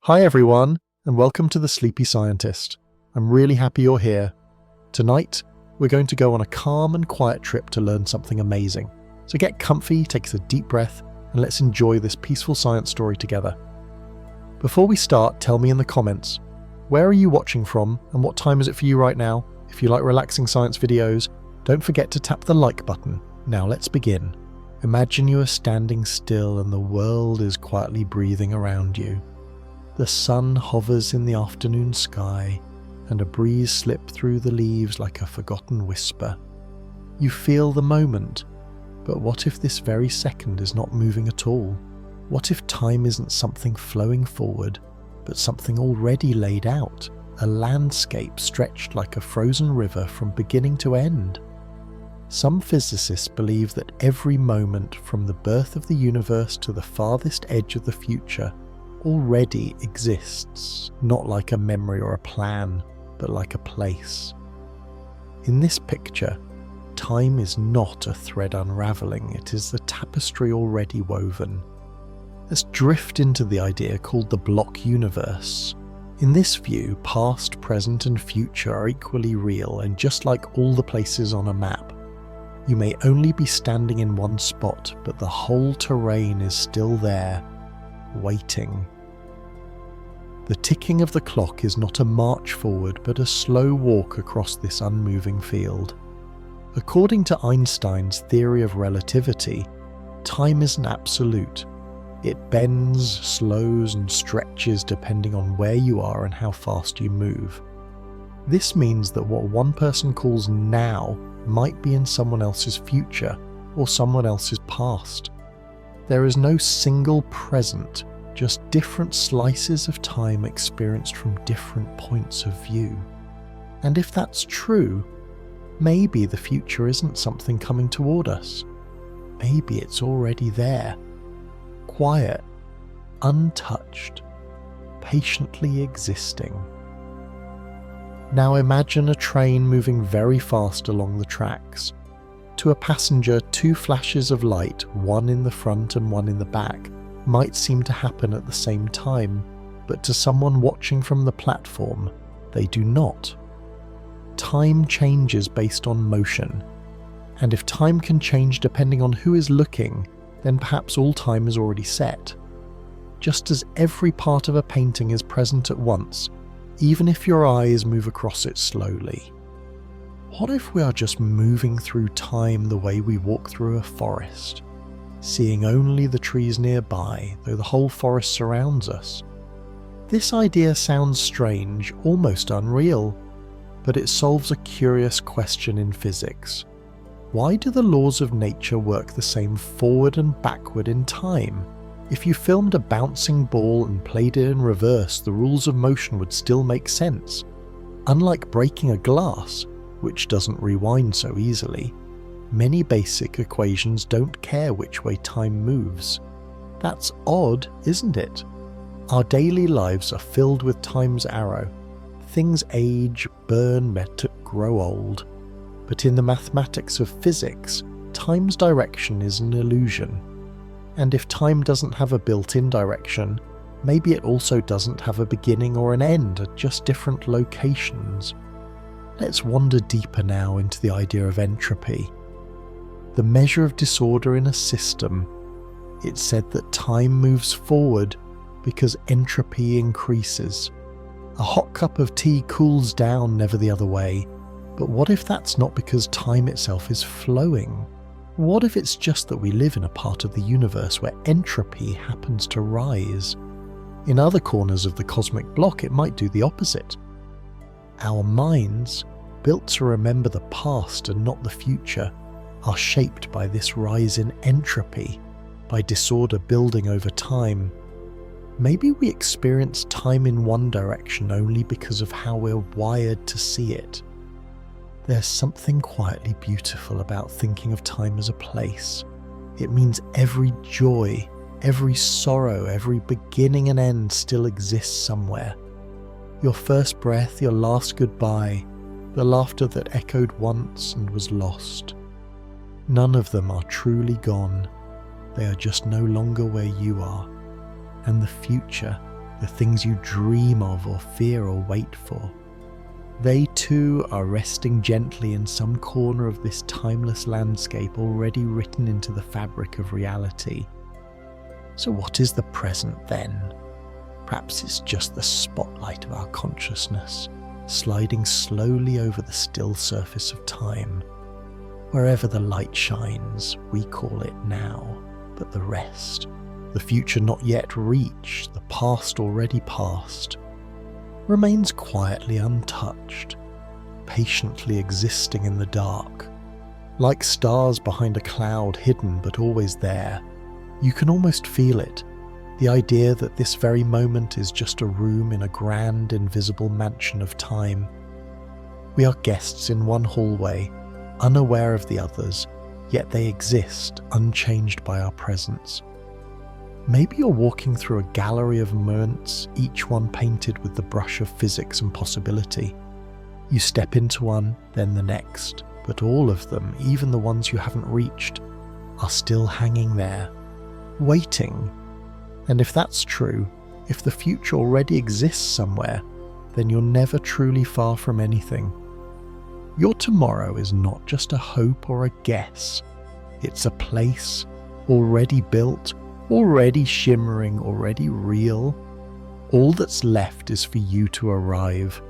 Hi everyone, and welcome to The Sleepy Scientist. I'm really happy you're here. Tonight, we're going to go on a calm and quiet trip to learn something amazing. So get comfy, take a deep breath, and let's enjoy this peaceful science story together. Before we start, tell me in the comments, where are you watching from and what time is it for you right now? If you like relaxing science videos, don't forget to tap the like button. Now let's begin. Imagine you are standing still and the world is quietly breathing around you. The sun hovers in the afternoon sky, and a breeze slips through the leaves like a forgotten whisper. You feel the moment, but what if this very second is not moving at all? What if time isn't something flowing forward, but something already laid out, a landscape stretched like a frozen river from beginning to end? Some physicists believe that every moment from the birth of the universe to the farthest edge of the future already exists, not like a memory or a plan, but like a place. In this picture, time is not a thread unraveling, it is the tapestry already woven. Let's drift into the idea called the block universe. In this view, past, present and future are equally real, and just like all the places on a map, you may only be standing in one spot, but the whole terrain is still there, waiting. The ticking of the clock is not a march forward, but a slow walk across this unmoving field. According to Einstein's theory of relativity, time isn't absolute. It bends, slows, and stretches depending on where you are and how fast you move. This means that what one person calls now might be in someone else's future or someone else's past. There is no single present, just different slices of time experienced from different points of view. And if that's true, maybe the future isn't something coming toward us. Maybe it's already there, quiet, untouched, patiently existing. Now imagine a train moving very fast along the tracks. To a passenger, two flashes of light, one in the front and one in the back, might seem to happen at the same time, but to someone watching from the platform, they do not. Time changes based on motion, and if time can change depending on who is looking, then perhaps all time is already set. Just as every part of a painting is present at once, even if your eyes move across it slowly. What if we are just moving through time the way we walk through a forest, seeing only the trees nearby, though the whole forest surrounds us? This idea sounds strange, almost unreal, but it solves a curious question in physics. Why do the laws of nature work the same forward and backward in time? If you filmed a bouncing ball and played it in reverse, the rules of motion would still make sense. Unlike breaking a glass, which doesn't rewind so easily, many basic equations don't care which way time moves. That's odd, isn't it? Our daily lives are filled with time's arrow. Things age, burn, grow old. But in the mathematics of physics, time's direction is an illusion. And if time doesn't have a built-in direction, maybe it also doesn't have a beginning or an end at just different locations. Let's wander deeper now into the idea of entropy. The measure of disorder in a system. It's said that time moves forward because entropy increases. A hot cup of tea cools down, never the other way. But what if that's not because time itself is flowing? What if it's just that we live in a part of the universe where entropy happens to rise? In other corners of the cosmic block, it might do the opposite. Our minds, built to remember the past and not the future, are shaped by this rise in entropy, by disorder building over time. Maybe we experience time in one direction only because of how we're wired to see it. There's something quietly beautiful about thinking of time as a place. It means every joy, every sorrow, every beginning and end still exists somewhere. Your first breath, your last goodbye, the laughter that echoed once and was lost. None of them are truly gone. They are just no longer where you are. And the future, the things you dream of or fear or wait for. They too are resting gently in some corner of this timeless landscape already written into the fabric of reality. So what is the present then? Perhaps it's just the spotlight of our consciousness, sliding slowly over the still surface of time. Wherever the light shines, we call it now, but the rest, the future not yet reached, the past already past, remains quietly untouched, patiently existing in the dark. Like stars behind a cloud, hidden but always there, you can almost feel it, the idea that this very moment is just a room in a grand, invisible mansion of time. We are guests in one hallway, unaware of the others, yet they exist, unchanged by our presence. Maybe you're walking through a gallery of moments, each one painted with the brush of physics and possibility. You step into one, then the next, but all of them, even the ones you haven't reached, are still hanging there, waiting. And if that's true, if the future already exists somewhere, then you're never truly far from anything. Your tomorrow is not just a hope or a guess. It's a place, already built, already shimmering, already real. All that's left is for you to arrive.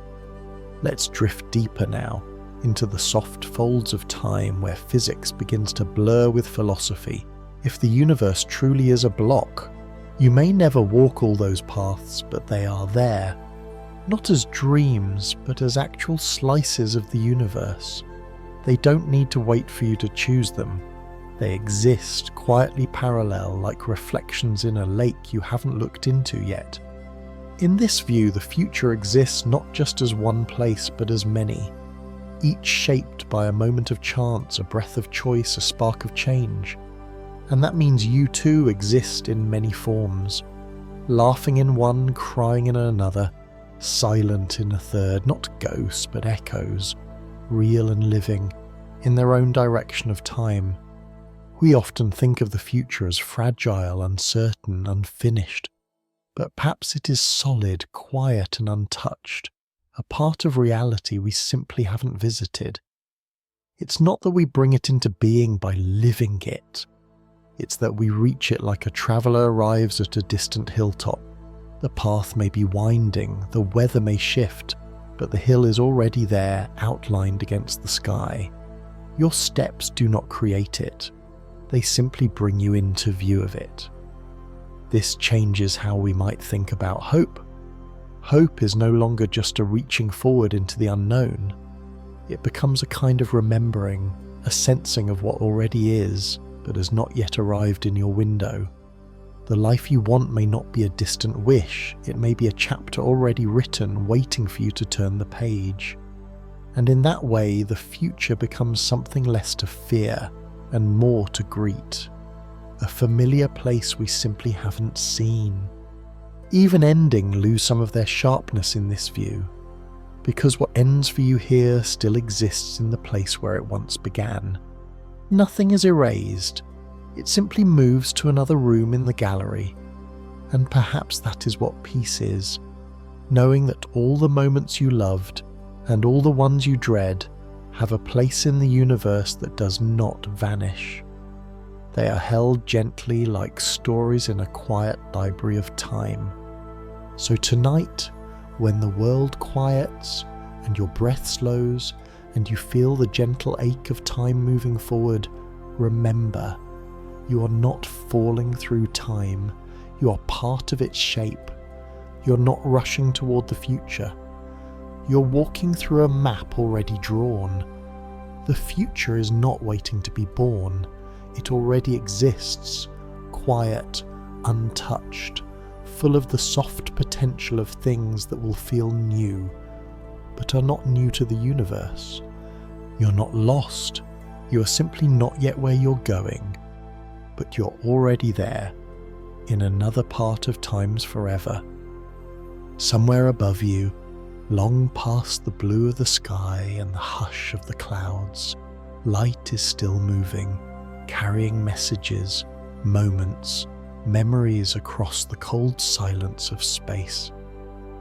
Let's drift deeper now, into the soft folds of time where physics begins to blur with philosophy. If the universe truly is a block, you may never walk all those paths, but they are there. Not as dreams, but as actual slices of the universe. They don't need to wait for you to choose them. They exist quietly parallel, like reflections in a lake you haven't looked into yet. In this view, the future exists not just as one place, but as many, each shaped by a moment of chance, a breath of choice, a spark of change. And that means you too exist in many forms, laughing in one, crying in another, silent in a third, not ghosts but echoes, real and living, in their own direction of time. We often think of the future as fragile, uncertain, unfinished, but perhaps it is solid, quiet and untouched, a part of reality we simply haven't visited. It's not that we bring it into being by living it. It's that we reach it like a traveller arrives at a distant hilltop. The path may be winding, the weather may shift, but the hill is already there, outlined against the sky. Your steps do not create it. They simply bring you into view of it. This changes how we might think about hope. Hope is no longer just a reaching forward into the unknown. It becomes a kind of remembering, a sensing of what already is, but has not yet arrived in your window. The life you want may not be a distant wish, it may be a chapter already written, waiting for you to turn the page. And in that way, the future becomes something less to fear and more to greet. A familiar place we simply haven't seen. Even endings lose some of their sharpness in this view, because what ends for you here still exists in the place where it once began. Nothing is erased, it simply moves to another room in the gallery. And perhaps that is what peace is, knowing that all the moments you loved and all the ones you dread have a place in the universe that does not vanish. They are held gently like stories in a quiet library of time. So tonight, when the world quiets and your breath slows and you feel the gentle ache of time moving forward, remember, you are not falling through time. You are part of its shape. You're not rushing toward the future. You're walking through a map already drawn. The future is not waiting to be born. It already exists, quiet, untouched, full of the soft potential of things that will feel new, but are not new to the universe. You're not lost. You are simply not yet where you're going, but you're already there, in another part of time's forever. Somewhere above you, long past the blue of the sky and the hush of the clouds, light is still moving, carrying messages, moments, memories across the cold silence of space.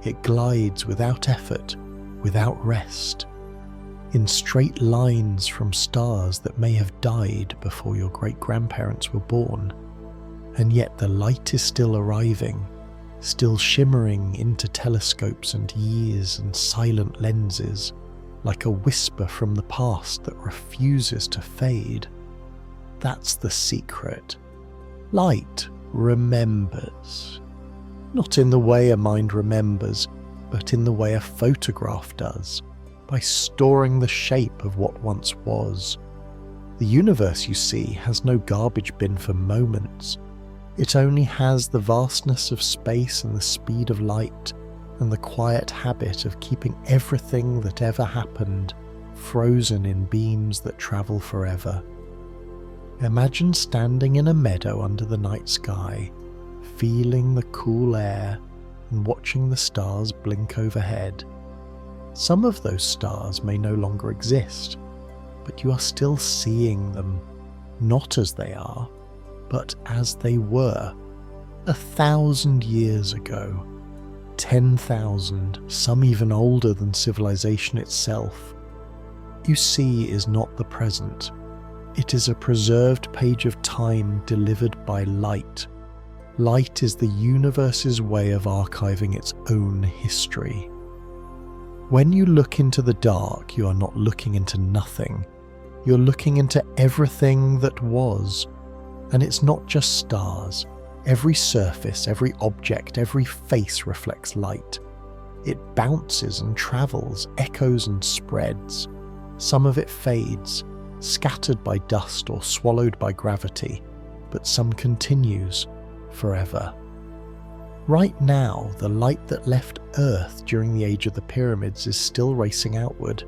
It glides without effort, without rest, in straight lines from stars that may have died before your great-grandparents were born. And yet the light is still arriving, still shimmering into telescopes and years and silent lenses, like a whisper from the past that refuses to fade. That's the secret. Light remembers. Not in the way a mind remembers, but in the way a photograph does, by storing the shape of what once was. The universe, you see, has no garbage bin for moments. It only has the vastness of space and the speed of light, and the quiet habit of keeping everything that ever happened frozen in beams that travel forever. Imagine standing in a meadow under the night sky, feeling the cool air and watching the stars blink overhead. Some of those stars may no longer exist, but you are still seeing them, not as they are, but as they were 1,000 years ago, 10,000, some even older than civilization itself. You see is not the present. It is a preserved page of time delivered by light. Light is the universe's way of archiving its own history. When you look into the dark, you are not looking into nothing. You're looking into everything that was. And it's not just stars. Every surface, every object, every face reflects light. It bounces and travels, echoes and spreads. Some of it fades, scattered by dust or swallowed by gravity, but some continues forever. Right now, the light that left Earth during the age of the pyramids is still racing outward,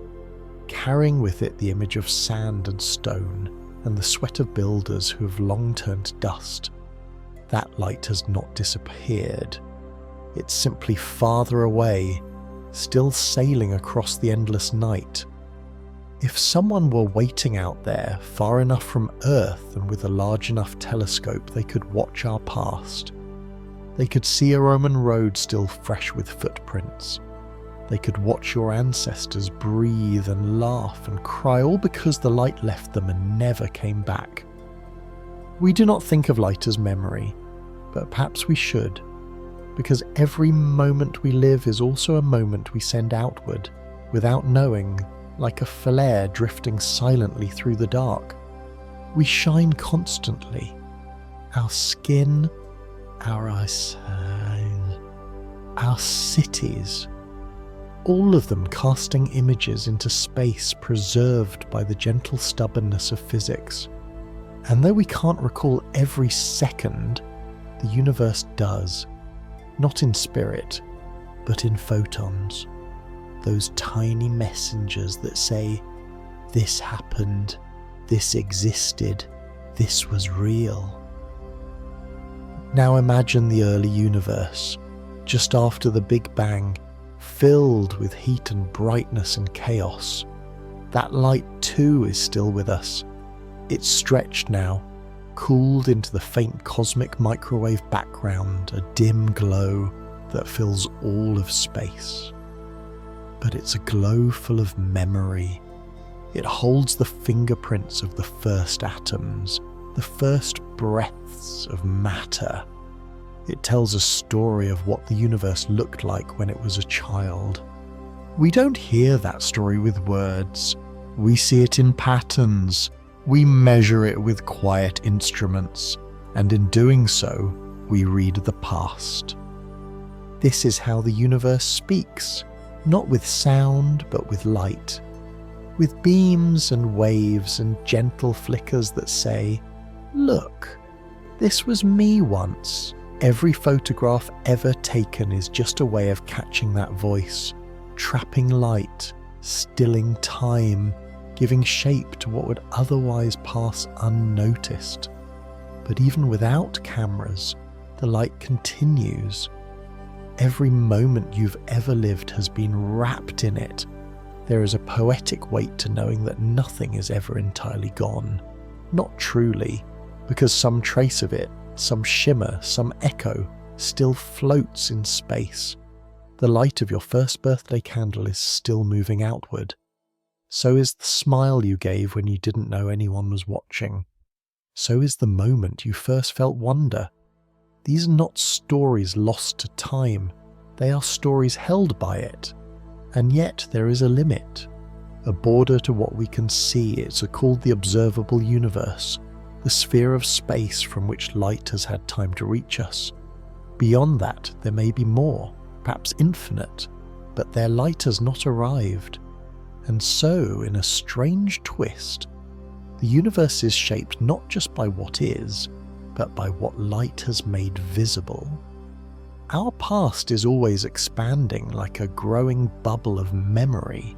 carrying with it the image of sand and stone and the sweat of builders who have long turned to dust. That light has not disappeared. It's simply farther away, still sailing across the endless night. If someone were waiting out there, far enough from Earth and with a large enough telescope, they could watch our past. They could see a Roman road still fresh with footprints. They could watch your ancestors breathe and laugh and cry, all because the light left them and never came back. We do not think of light as memory, but perhaps we should, because every moment we live is also a moment we send outward, without knowing, like a flare drifting silently through the dark. We shine constantly. Our skin, our eyes, our cities, all of them casting images into space preserved by the gentle stubbornness of physics. And though we can't recall every second, the universe does, not in spirit, but in photons. Those tiny messengers that say, this happened, this existed, this was real. Now imagine the early universe, just after the Big Bang, filled with heat and brightness and chaos. That light too is still with us. It's stretched now, cooled into the faint cosmic microwave background, a dim glow that fills all of space. But it's a glow full of memory. It holds the fingerprints of the first atoms, the first breaths of matter. It tells a story of what the universe looked like when it was a child. We don't hear that story with words. We see it in patterns. We measure it with quiet instruments, and in doing so, we read the past. This is how the universe speaks, not with sound, but with light, with beams and waves and gentle flickers that say, look, this was me once. Every photograph ever taken is just a way of catching that voice, trapping light, stilling time, giving shape to what would otherwise pass unnoticed. But even without cameras, the light continues. Every moment you've ever lived has been wrapped in it. There is a poetic weight to knowing that nothing is ever entirely gone. Not truly, because some trace of it, some shimmer, some echo still floats in space. The light of your first birthday candle is still moving outward. So is the smile you gave when you didn't know anyone was watching. So is the moment you first felt wonder. These are not stories lost to time. They are stories held by it. And yet there is a limit, a border to what we can see. It's called the observable universe, the sphere of space from which light has had time to reach us. Beyond that, there may be more, perhaps infinite, but their light has not arrived. And so, in a strange twist, the universe is shaped not just by what is, but by what light has made visible. Our past is always expanding like a growing bubble of memory,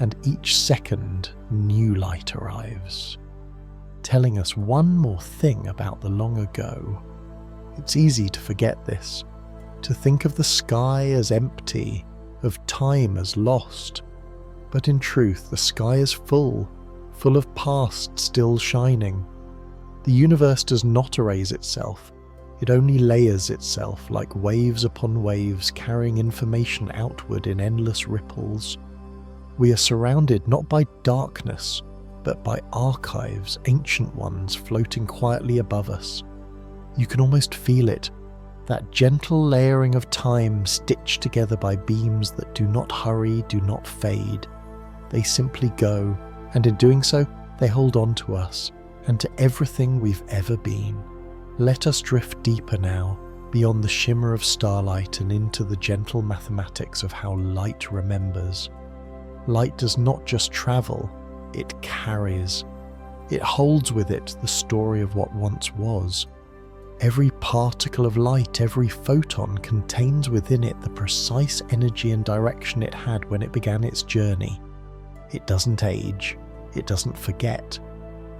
and each second new light arrives, telling us one more thing about the long ago. It's easy to forget this, to think of the sky as empty, of time as lost. But in truth, the sky is full of past still shining. The universe does not erase itself. It only layers itself like waves upon waves, carrying information outward in endless ripples. We are surrounded not by darkness, but by archives, ancient ones floating quietly above us. You can almost feel it, that gentle layering of time stitched together by beams that do not hurry, do not fade. They simply go, and in doing so, they hold on to us, and to everything we've ever been. Let us drift deeper now, beyond the shimmer of starlight and into the gentle mathematics of how light remembers. Light does not just travel, it carries. It holds with it the story of what once was. Every particle of light, every photon contains within it the precise energy and direction it had when it began its journey. It doesn't age, it doesn't forget.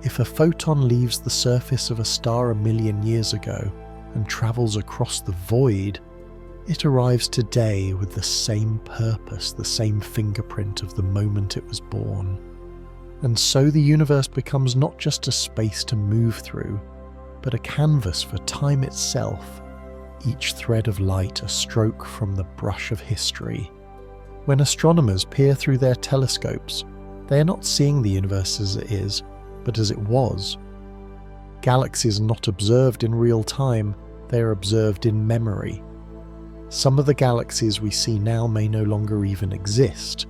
If a photon leaves the surface of a star 1,000,000 years ago and travels across the void, it arrives today with the same purpose, the same fingerprint of the moment it was born. And so the universe becomes not just a space to move through, but a canvas for time itself, each thread of light a stroke from the brush of history. When astronomers peer through their telescopes, they are not seeing the universe as it is, but as it was. Galaxies are not observed in real time, they are observed in memory. Some of the galaxies we see now may no longer even exist,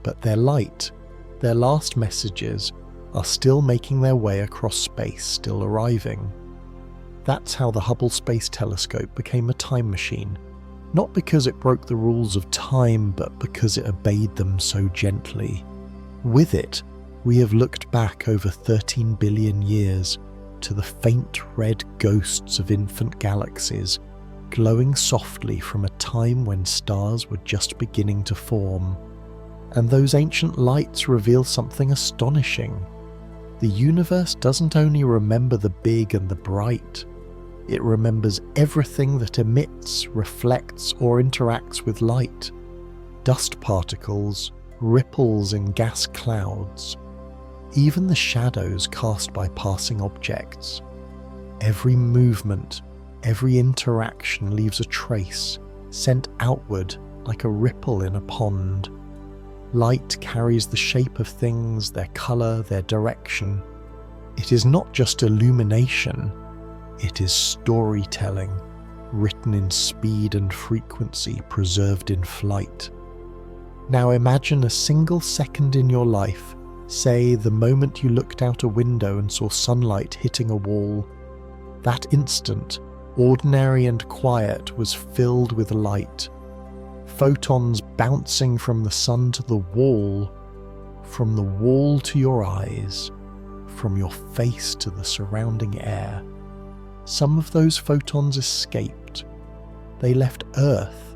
but their light, their last messages, are still making their way across space, still arriving. That's how the Hubble Space Telescope became a time machine, not because it broke the rules of time, but because it obeyed them so gently. With it, we have looked back over 13 billion years to the faint red ghosts of infant galaxies, glowing softly from a time when stars were just beginning to form. And those ancient lights reveal something astonishing. The universe doesn't only remember the big and the bright, it remembers everything that emits, reflects, or interacts with light. Dust particles, ripples in gas clouds, even the shadows cast by passing objects. Every movement, every interaction leaves a trace, sent outward like a ripple in a pond. Light carries the shape of things, their colour, their direction. It is not just illumination, it is storytelling, written in speed and frequency, preserved in flight. Now imagine a single second in your life, say the moment you looked out a window and saw sunlight hitting a wall. That instant, ordinary and quiet, was filled with light. Photons bouncing from the sun to the wall, from the wall to your eyes, from your face to the surrounding air. Some of those photons escaped. They left Earth,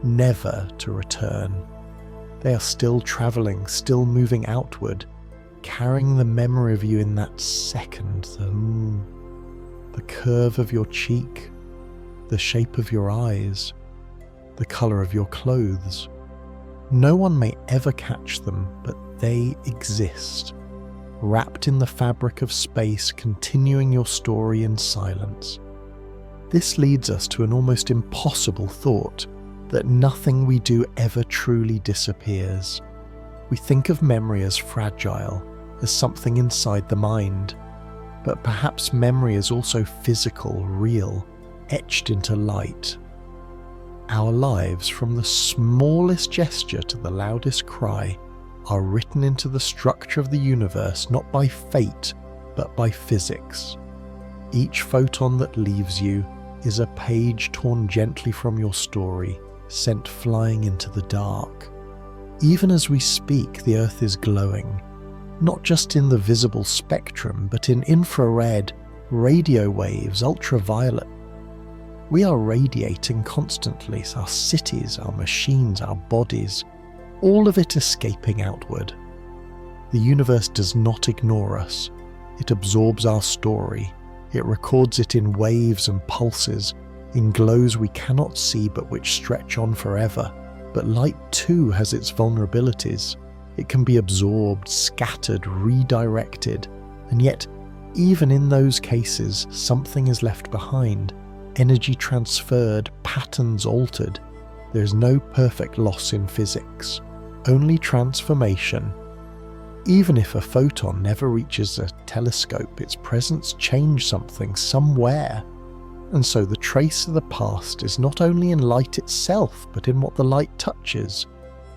never to return. They are still travelling, still moving outward, carrying the memory of you in that second, the curve of your cheek, the shape of your eyes, the colour of your clothes. No one may ever catch them, but they exist, wrapped in the fabric of space, continuing your story in silence. This leads us to an almost impossible thought, that nothing we do ever truly disappears. We think of memory as fragile, as something inside the mind, but perhaps memory is also physical, real, etched into light. Our lives, from the smallest gesture to the loudest cry, are written into the structure of the universe not by fate, but by physics. Each photon that leaves you is a page torn gently from your story, sent flying into the dark. Even as we speak, the Earth is glowing, not just in the visible spectrum, but in infrared, radio waves, ultraviolet. We are radiating constantly, our cities, our machines, our bodies, all of it escaping outward. The universe does not ignore us. It absorbs our story. It records it in waves and pulses, in glows we cannot see but which stretch on forever. But light too has its vulnerabilities. It can be absorbed, scattered, redirected, and yet, even in those cases, something is left behind, energy transferred, patterns altered. There is no perfect loss in physics, only transformation. Even if a photon never reaches a telescope, its presence changed something somewhere. And so the trace of the past is not only in light itself, but in what the light touches.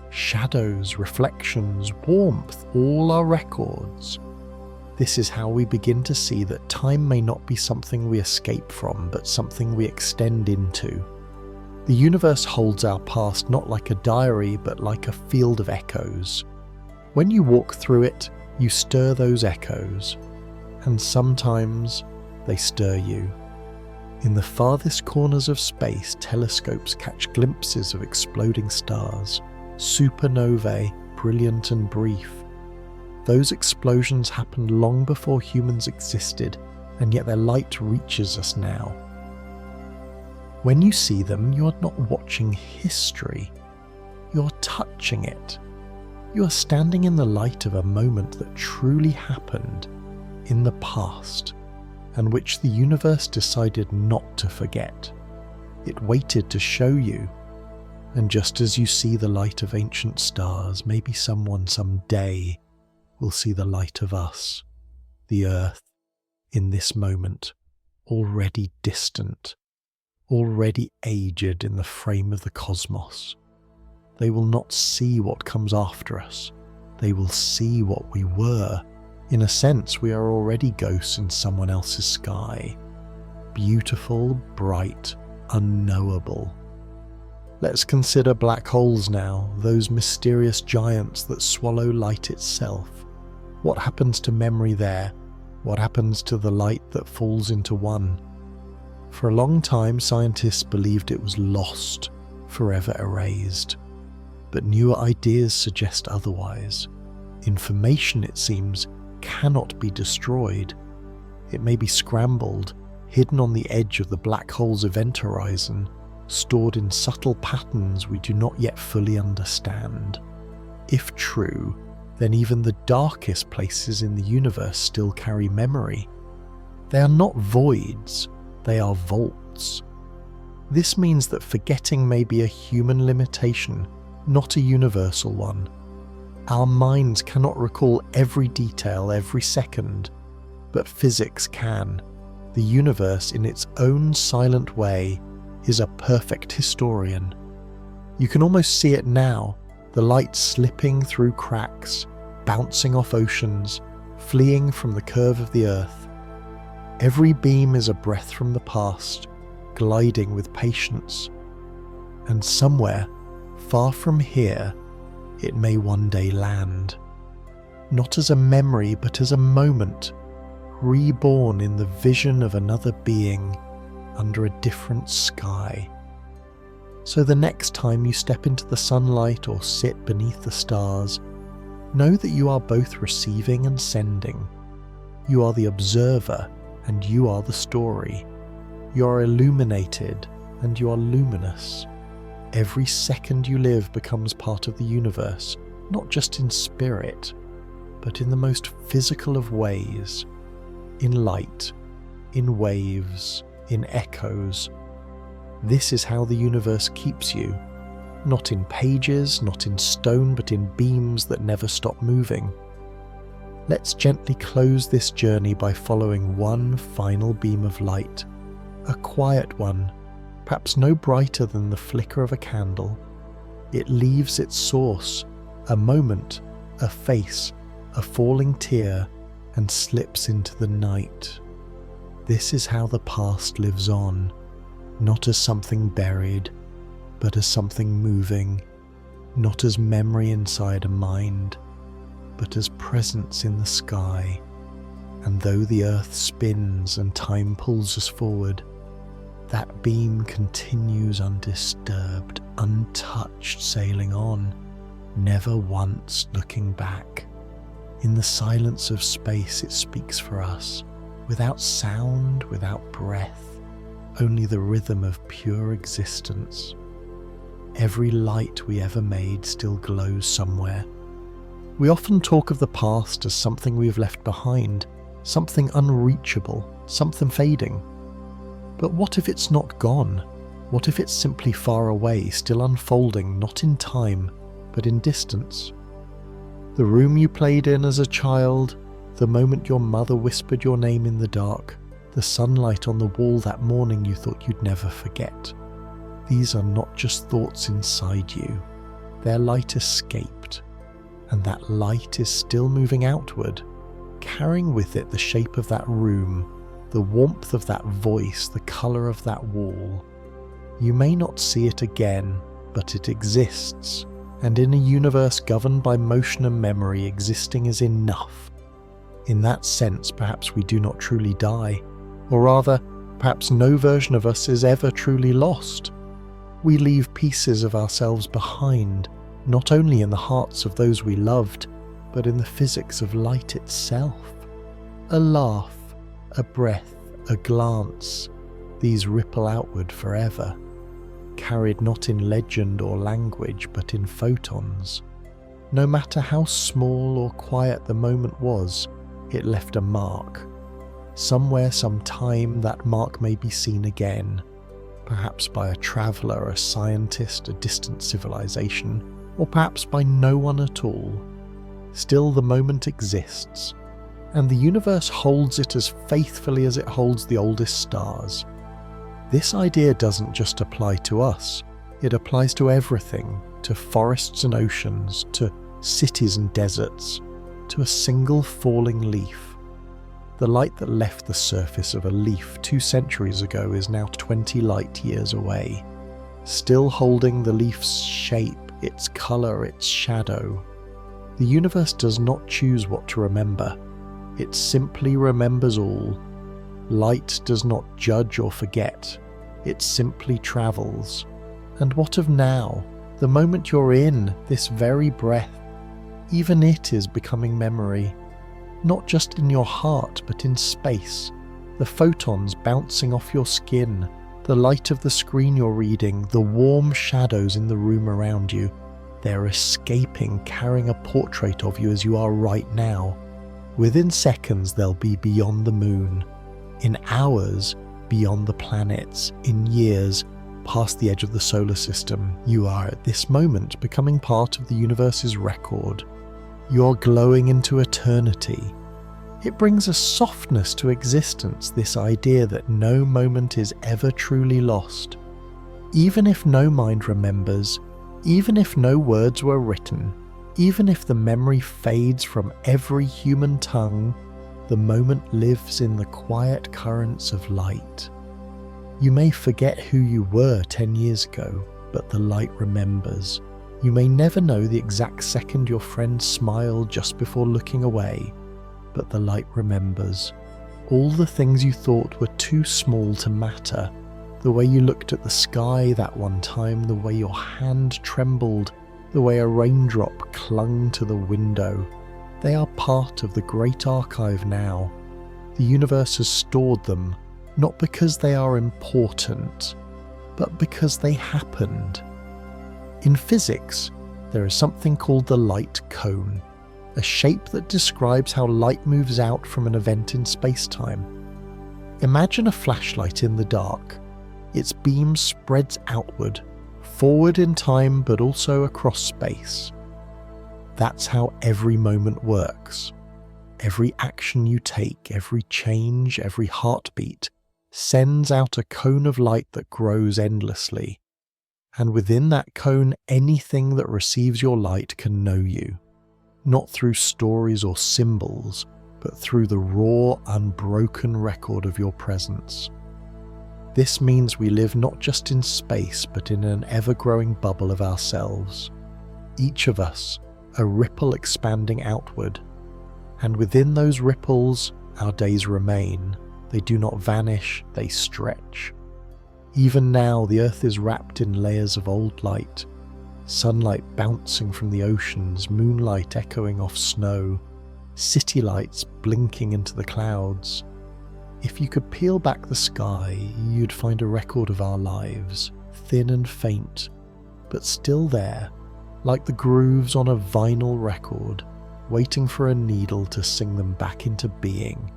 Shadows, reflections, warmth, all are records. This is how we begin to see that time may not be something we escape from, but something we extend into. The universe holds our past not like a diary, but like a field of echoes. When you walk through it, you stir those echoes, and sometimes they stir you. In the farthest corners of space, telescopes catch glimpses of exploding stars, supernovae, brilliant and brief. Those explosions happened long before humans existed, and yet their light reaches us now. When you see them, you are not watching history, you're touching it. You are standing in the light of a moment that truly happened in the past, and which the universe decided not to forget. It waited to show you, and just as you see the light of ancient stars, maybe someone someday will see the light of us, the Earth, in this moment, already distant, already aged in the frame of the cosmos. They will not see what comes after us. They will see what we were. In a sense, we are already ghosts in someone else's sky. Beautiful, bright, unknowable. Let's consider black holes now, those mysterious giants that swallow light itself. What happens to memory there? What happens to the light that falls into one? For a long time, scientists believed it was lost, forever erased. But newer ideas suggest otherwise. Information, it seems, cannot be destroyed. It may be scrambled, hidden on the edge of the black hole's event horizon, stored in subtle patterns we do not yet fully understand. If true, then even the darkest places in the universe still carry memory. They are not voids, they are vaults. This means that forgetting may be a human limitation, not a universal one. Our minds cannot recall every detail every second, but physics can. The universe, in its own silent way, is a perfect historian. You can almost see it now, the light slipping through cracks, bouncing off oceans, fleeing from the curve of the Earth. Every beam is a breath from the past, gliding with patience. And somewhere, far from here, it may one day land. Not as a memory, but as a moment, reborn in the vision of another being under a different sky. So the next time you step into the sunlight or sit beneath the stars, know that you are both receiving and sending. You are the observer and you are the story. You are illuminated and you are luminous. Every second you live becomes part of the universe, not just in spirit, but in the most physical of ways, in light, in waves, in echoes. This is how the universe keeps you, not in pages, not in stone, but in beams that never stop moving. Let's gently close this journey by following one final beam of light, a quiet one, perhaps no brighter than the flicker of a candle. It leaves its source, a moment, a face, a falling tear, and slips into the night. This is how the past lives on, not as something buried, but as something moving, not as memory inside a mind, but as presence in the sky. And though the earth spins and time pulls us forward, that beam continues undisturbed, untouched, sailing on, never once looking back. In the silence of space it speaks for us, without sound, without breath, only the rhythm of pure existence. Every light we ever made still glows somewhere. We often talk of the past as something we've left behind, something unreachable, something fading. But what if it's not gone? What if it's simply far away, still unfolding, not in time, but in distance? The room you played in as a child, the moment your mother whispered your name in the dark, the sunlight on the wall that morning you thought you'd never forget. These are not just thoughts inside you. Their light escaped, and that light is still moving outward, carrying with it the shape of that room, the warmth of that voice, the colour of that wall. You may not see it again, but it exists, and in a universe governed by motion and memory, existing is enough. In that sense, perhaps we do not truly die, or rather, perhaps no version of us is ever truly lost. We leave pieces of ourselves behind, not only in the hearts of those we loved, but in the physics of light itself. A laugh, a breath, a glance, these ripple outward forever, carried not in legend or language, but in photons. No matter how small or quiet the moment was, it left a mark. Somewhere, sometime, that mark may be seen again, perhaps by a traveller, a scientist, a distant civilization, or perhaps by no one at all. Still, the moment exists, and the universe holds it as faithfully as it holds the oldest stars. This idea doesn't just apply to us, it applies to everything, to forests and oceans, to cities and deserts, to a single falling leaf. The light that left the surface of a leaf 2 centuries ago is now 20 light years away, still holding the leaf's shape, its colour, its shadow. The universe does not choose what to remember. It simply remembers all. Light does not judge or forget. It simply travels. And what of now? The moment you're in, this very breath, even it is becoming memory. Not just in your heart, but in space. The photons bouncing off your skin, the light of the screen you're reading, the warm shadows in the room around you. They're escaping, carrying a portrait of you as you are right now. Within seconds, they'll be beyond the moon. In hours, beyond the planets. In years, past the edge of the solar system. You are at this moment becoming part of the universe's record. You're glowing into eternity. It brings a softness to existence, this idea that no moment is ever truly lost. Even if no mind remembers, even if no words were written, even if the memory fades from every human tongue, the moment lives in the quiet currents of light. You may forget who you were 10 years ago, but the light remembers. You may never know the exact second your friend smiled just before looking away, but the light remembers. All the things you thought were too small to matter, the way you looked at the sky that one time, the way your hand trembled, the way a raindrop clung to the window. They are part of the great archive now. The universe has stored them, not because they are important, but because they happened. In physics, there is something called the light cone, a shape that describes how light moves out from an event in space-time. Imagine a flashlight in the dark. Its beam spreads outward, forward in time but also across space. That's how every moment works. Every action you take, every change, every heartbeat sends out a cone of light that grows endlessly. And within that cone, anything that receives your light can know you. Not through stories or symbols, but through the raw, unbroken record of your presence. This means we live not just in space, but in an ever-growing bubble of ourselves. Each of us, a ripple expanding outward. And within those ripples, our days remain. They do not vanish, they stretch. Even now, the earth is wrapped in layers of old light. Sunlight bouncing from the oceans, moonlight echoing off snow, city lights blinking into the clouds. If you could peel back the sky, you'd find a record of our lives, thin and faint, but still there, like the grooves on a vinyl record, waiting for a needle to sing them back into being.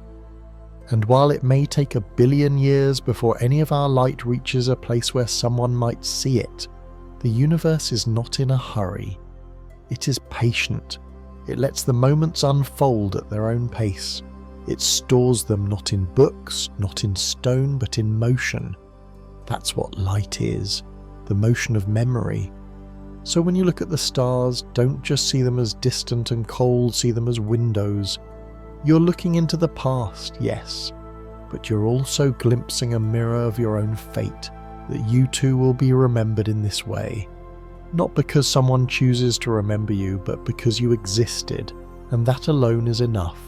And while it may take 1 billion years before any of our light reaches a place where someone might see it, the universe is not in a hurry. It is patient. It lets the moments unfold at their own pace. It stores them not in books, not in stone, but in motion. That's what light is, the motion of memory. So when you look at the stars, don't just see them as distant and cold, see them as windows. You're looking into the past, yes, but you're also glimpsing a mirror of your own fate, that you too will be remembered in this way. Not because someone chooses to remember you, but because you existed, and that alone is enough.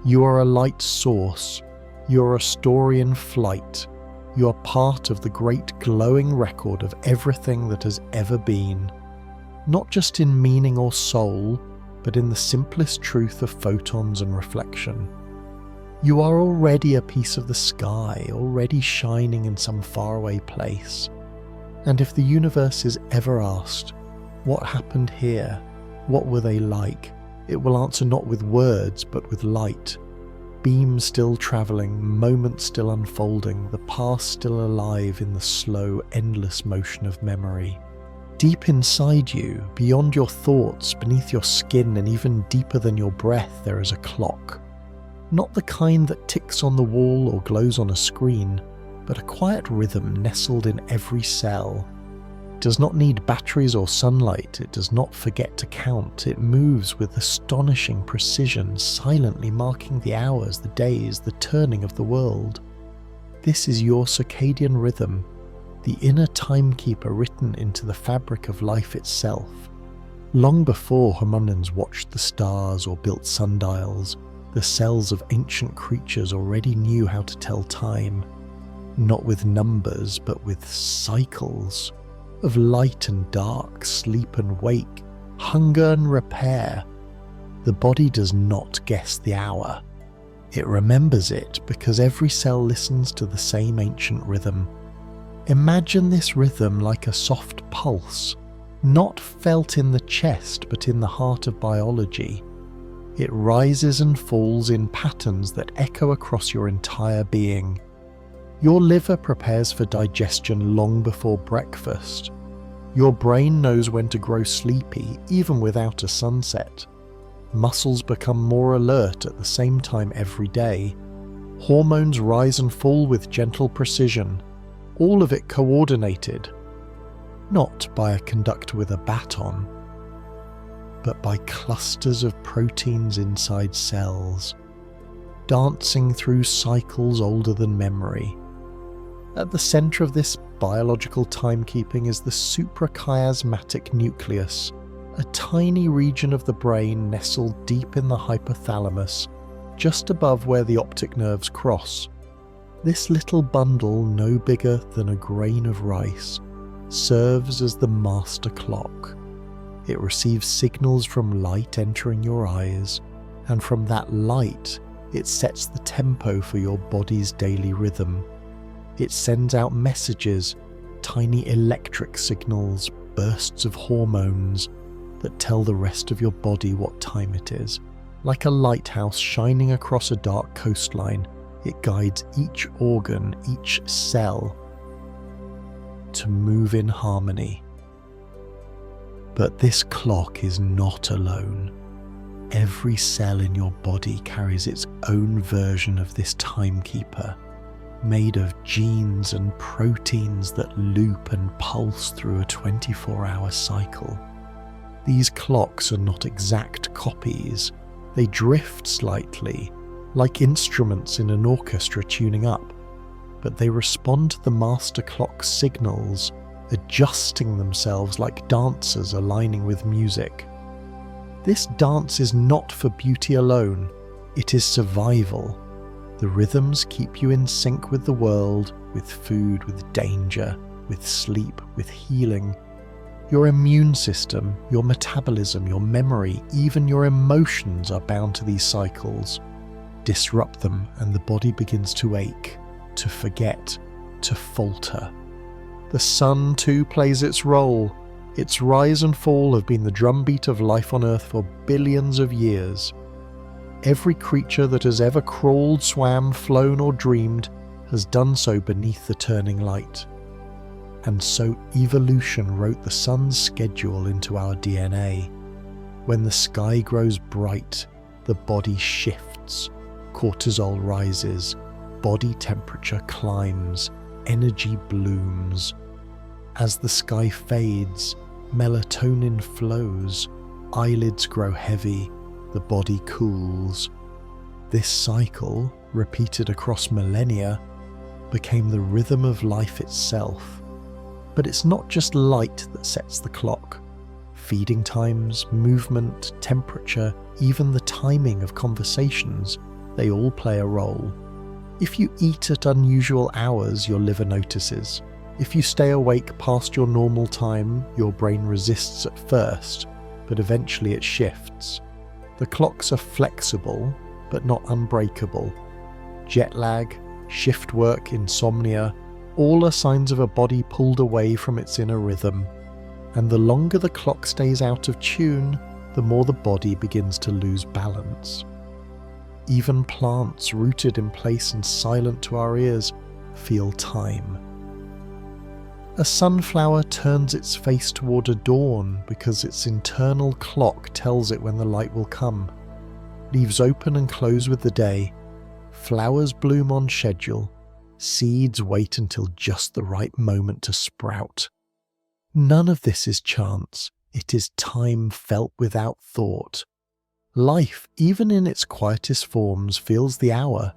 You are a light source. You are a story in flight. You are part of the great glowing record of everything that has ever been. Not just in meaning or soul, but in the simplest truth of photons and reflection. You are already a piece of the sky, already shining in some faraway place. And if the universe is ever asked, what happened here? What were they like? It will answer not with words, but with light. Beams still travelling, moments still unfolding, the past still alive in the slow, endless motion of memory. Deep inside you, beyond your thoughts, beneath your skin, and even deeper than your breath, there is a clock. Not the kind that ticks on the wall or glows on a screen, but a quiet rhythm nestled in every cell. It does not need batteries or sunlight, it does not forget to count, it moves with astonishing precision, silently marking the hours, the days, the turning of the world. This is your circadian rhythm, the inner timekeeper written into the fabric of life itself. Long before hominins watched the stars or built sundials, the cells of ancient creatures already knew how to tell time, not with numbers but with cycles, of light and dark, sleep and wake, hunger and repair. The body does not guess the hour. It remembers it because every cell listens to the same ancient rhythm. Imagine this rhythm like a soft pulse, not felt in the chest but in the heart of biology. It rises and falls in patterns that echo across your entire being. Your liver prepares for digestion long before breakfast. Your brain knows when to grow sleepy, even without a sunset. Muscles become more alert at the same time every day. Hormones rise and fall with gentle precision, all of it coordinated, not by a conductor with a baton, but by clusters of proteins inside cells, dancing through cycles older than memory. At the centre of this biological timekeeping is the suprachiasmatic nucleus, a tiny region of the brain nestled deep in the hypothalamus, just above where the optic nerves cross. This little bundle, no bigger than a grain of rice, serves as the master clock. It receives signals from light entering your eyes, and from that light, it sets the tempo for your body's daily rhythm. It sends out messages, tiny electric signals, bursts of hormones that tell the rest of your body what time it is. Like a lighthouse shining across a dark coastline, It guides each organ, each cell, to move in harmony. But this clock is not alone. Every cell in your body carries its own version of this timekeeper, made of genes and proteins that loop and pulse through a 24-hour cycle. These clocks are not exact copies. They drift slightly, like instruments in an orchestra tuning up, but they respond to the master clock's signals, adjusting themselves like dancers aligning with music. This dance is not for beauty alone, it is survival. The rhythms keep you in sync with the world, with food, with danger, with sleep, with healing. Your immune system, your metabolism, your memory, even your emotions are bound to these cycles. Disrupt them and the body begins to ache, to forget, to falter. The sun too plays its role. Its rise and fall have been the drumbeat of life on Earth for billions of years. Every creature that has ever crawled, swam, flown or dreamed has done so beneath the turning light. And so evolution wrote the sun's schedule into our DNA. When the sky grows bright, the body shifts, cortisol rises, body temperature climbs, energy blooms. As the sky fades, melatonin flows, eyelids grow heavy, the body cools. This cycle, repeated across millennia, became the rhythm of life itself. But it's not just light that sets the clock. Feeding times, movement, temperature, even the timing of conversations, they all play a role. If you eat at unusual hours, your liver notices. If you stay awake past your normal time, your brain resists at first, but eventually it shifts. The clocks are flexible, but not unbreakable. Jet lag, shift work, insomnia, all are signs of a body pulled away from its inner rhythm. And the longer the clock stays out of tune, the more the body begins to lose balance. Even plants rooted in place and silent to our ears feel time. A sunflower turns its face toward a dawn because its internal clock tells it when the light will come. Leaves open and close with the day. Flowers bloom on schedule. Seeds wait until just the right moment to sprout. None of this is chance. It is time felt without thought. Life, even in its quietest forms, feels the hour,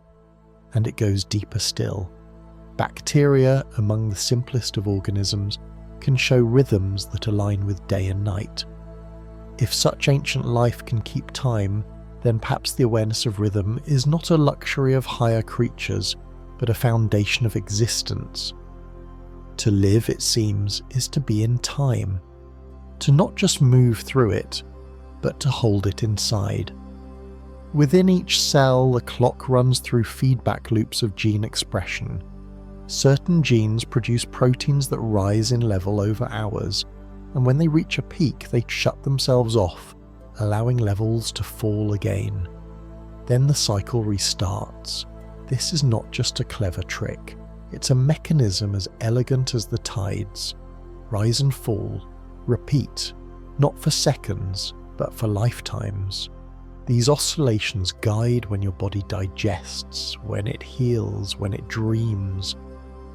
and it goes deeper still. Bacteria, among the simplest of organisms, can show rhythms that align with day and night. If such ancient life can keep time, then perhaps the awareness of rhythm is not a luxury of higher creatures, but a foundation of existence. To live, it seems, is to be in time. To not just move through it, but to hold it inside. Within each cell, the clock runs through feedback loops of gene expression. Certain genes produce proteins that rise in level over hours, and when they reach a peak, they shut themselves off, allowing levels to fall again. Then the cycle restarts. This is not just a clever trick. It's a mechanism as elegant as the tides. Rise and fall, repeat, not for seconds, but for lifetimes. These oscillations guide when your body digests, when it heals, when it dreams.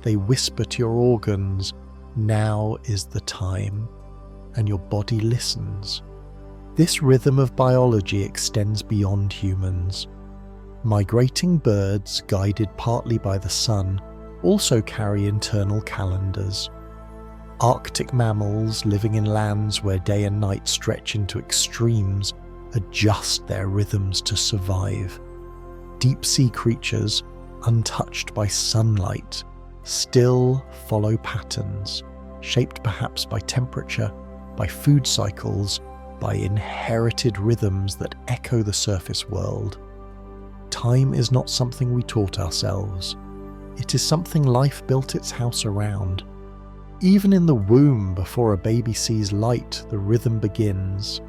They whisper to your organs, now is the time, and your body listens. This rhythm of biology extends beyond humans. Migrating birds, guided partly by the sun, also carry internal calendars. Arctic mammals, living in lands where day and night stretch into extremes, adjust their rhythms to survive. Deep-sea creatures, untouched by sunlight, still follow patterns, shaped perhaps by temperature, by food cycles, by inherited rhythms that echo the surface world. Time is not something we taught ourselves. It is something life built its house around. Even in the womb, before a baby sees light, the rhythm begins.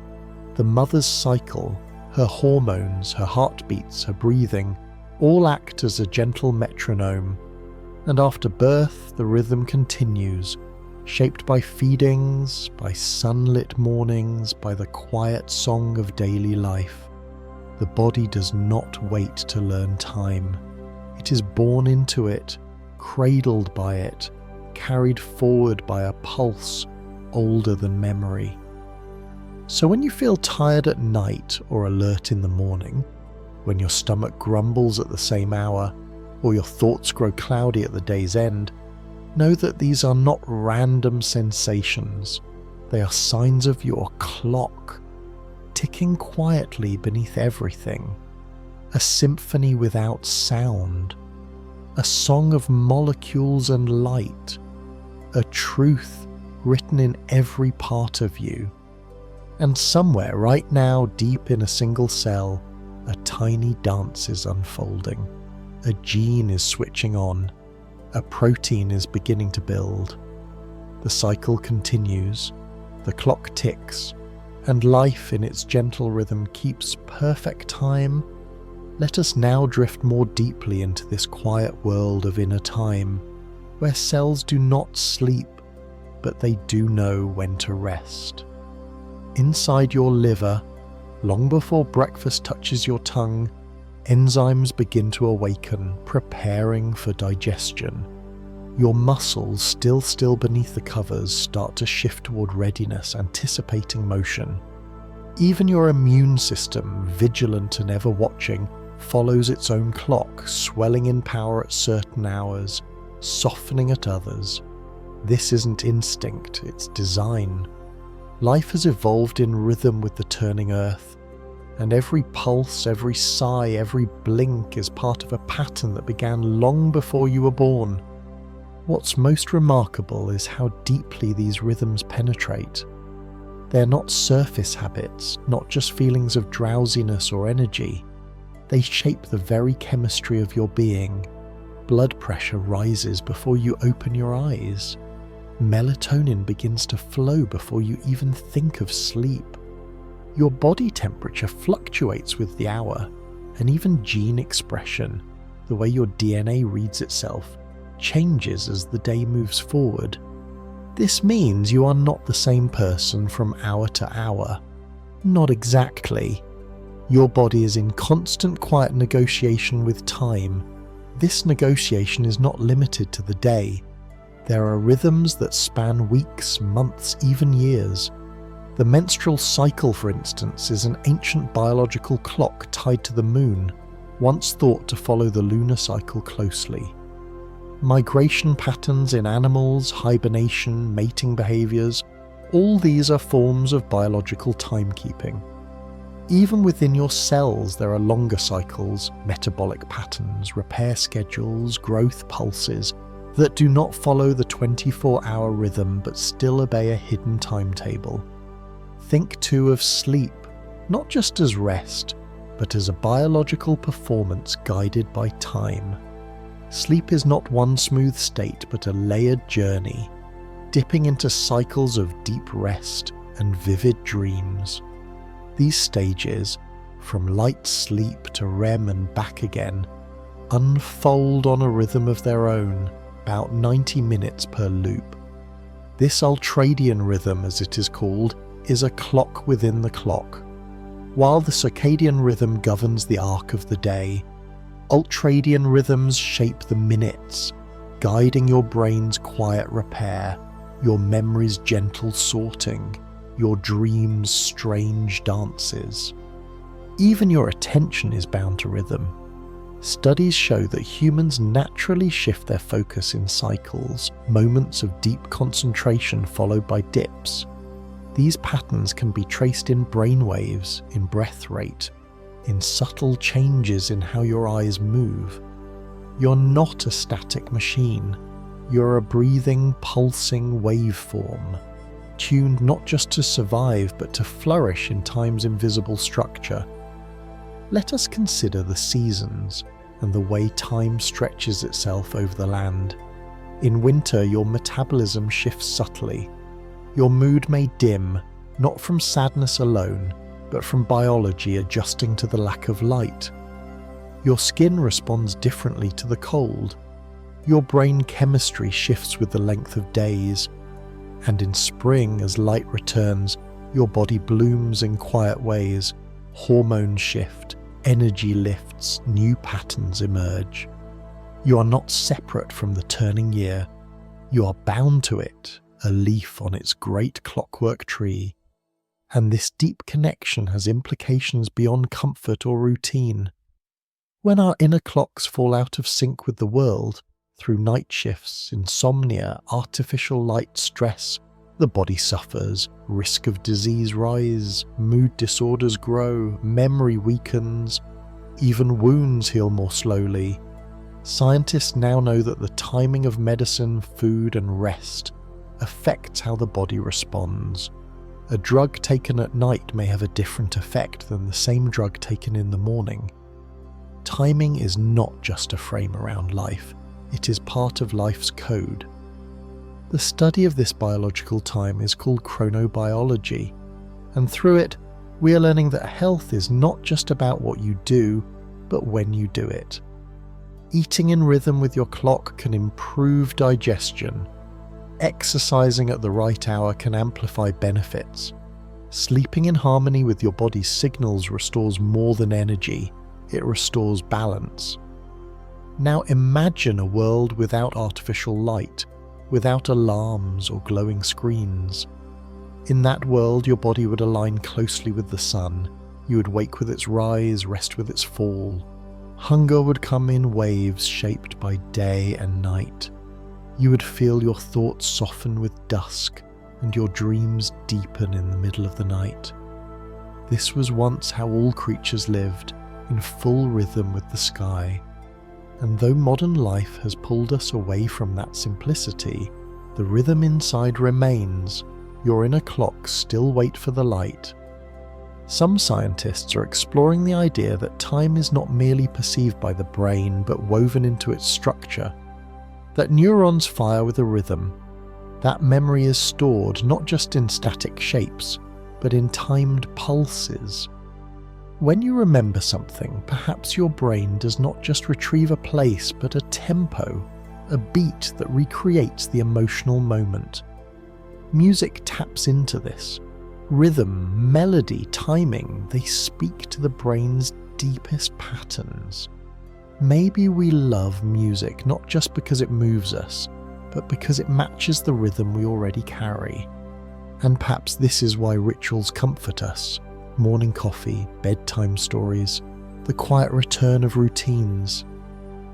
The mother's cycle, her hormones, her heartbeats, her breathing, all act as a gentle metronome, and after birth the rhythm continues, shaped by feedings, by sunlit mornings, by the quiet song of daily life. The body does not wait to learn time. It is born into it, cradled by it, carried forward by a pulse older than memory. So when you feel tired at night or alert in the morning, when your stomach grumbles at the same hour, or your thoughts grow cloudy at the day's end, know that these are not random sensations. They are signs of your clock, ticking quietly beneath everything, a symphony without sound, a song of molecules and light, a truth written in every part of you. And somewhere right now, deep in a single cell, a tiny dance is unfolding. A gene is switching on. A protein is beginning to build. The cycle continues. The clock ticks. And life in its gentle rhythm keeps perfect time. Let us now drift more deeply into this quiet world of inner time, where cells do not sleep, but they do know when to rest. Inside your liver, long before breakfast touches your tongue, enzymes begin to awaken, preparing for digestion. Your muscles, still beneath the covers, start to shift toward readiness, anticipating motion. Even your immune system, vigilant and ever watching, follows its own clock, swelling in power at certain hours, softening at others. This isn't instinct, it's design. Life has evolved in rhythm with the turning earth, and every pulse, every sigh, every blink is part of a pattern that began long before you were born. What's most remarkable is how deeply these rhythms penetrate. They're not surface habits, not just feelings of drowsiness or energy. They shape the very chemistry of your being. Blood pressure rises before you open your eyes. Melatonin begins to flow before you even think of sleep. Your body temperature fluctuates with the hour, and even gene expression, the way your DNA reads itself, changes as the day moves forward. This means you are not the same person from hour to hour. Not exactly. Your body is in constant quiet negotiation with time. This negotiation is not limited to the day. There are rhythms that span weeks, months, even years. The menstrual cycle, for instance, is an ancient biological clock tied to the moon, once thought to follow the lunar cycle closely. Migration patterns in animals, hibernation, mating behaviours, all these are forms of biological timekeeping. Even within your cells there are longer cycles, metabolic patterns, repair schedules, growth pulses, that do not follow the 24-hour rhythm but still obey a hidden timetable. Think too of sleep, not just as rest, but as a biological performance guided by time. Sleep is not one smooth state but a layered journey, dipping into cycles of deep rest and vivid dreams. These stages, from light sleep to REM and back again, unfold on a rhythm of their own, about 90 minutes per loop. This ultradian rhythm, as it is called, is a clock within the clock. While the circadian rhythm governs the arc of the day, ultradian rhythms shape the minutes, guiding your brain's quiet repair, your memory's gentle sorting, your dreams' strange dances. Even your attention is bound to rhythm. Studies show that humans naturally shift their focus in cycles, moments of deep concentration followed by dips. These patterns can be traced in brainwaves, in breath rate, in subtle changes in how your eyes move. You're not a static machine. You're a breathing, pulsing waveform, tuned not just to survive but to flourish in time's invisible structure. Let us consider the seasons and the way time stretches itself over the land. In winter, your metabolism shifts subtly. Your mood may dim, not from sadness alone, but from biology adjusting to the lack of light. Your skin responds differently to the cold. Your brain chemistry shifts with the length of days. And in spring, as light returns, your body blooms in quiet ways. Hormones shift, energy lifts, new patterns emerge. You are not separate from the turning year. You are bound to it, a leaf on its great clockwork tree. And this deep connection has implications beyond comfort or routine. When our inner clocks fall out of sync with the world, through night shifts, insomnia, artificial light stress, the body suffers, risk of disease rise, mood disorders grow, memory weakens, even wounds heal more slowly. Scientists now know that the timing of medicine, food and rest affects how the body responds. A drug taken at night may have a different effect than the same drug taken in the morning. Timing is not just a frame around life, it is part of life's code. The study of this biological time is called chronobiology, and through it, we are learning that health is not just about what you do, but when you do it. Eating in rhythm with your clock can improve digestion. Exercising at the right hour can amplify benefits. Sleeping in harmony with your body's signals restores more than energy, it restores balance. Now imagine a world without artificial light, without alarms or glowing screens. In that world, your body would align closely with the sun. You would wake with its rise, rest with its fall. Hunger would come in waves shaped by day and night. You would feel your thoughts soften with dusk and your dreams deepen in the middle of the night. This was once how all creatures lived, in full rhythm with the sky. And though modern life has pulled us away from that simplicity, the rhythm inside remains. Your inner clocks still wait for the light. Some scientists are exploring the idea that time is not merely perceived by the brain but woven into its structure. That neurons fire with a rhythm. That memory is stored not just in static shapes, but in timed pulses. When you remember something, perhaps your brain does not just retrieve a place, but a tempo, a beat that recreates the emotional moment. Music taps into this. Rhythm, melody, timing, they speak to the brain's deepest patterns. Maybe we love music not just because it moves us, but because it matches the rhythm we already carry. And perhaps this is why rituals comfort us. Morning coffee, bedtime stories, the quiet return of routines.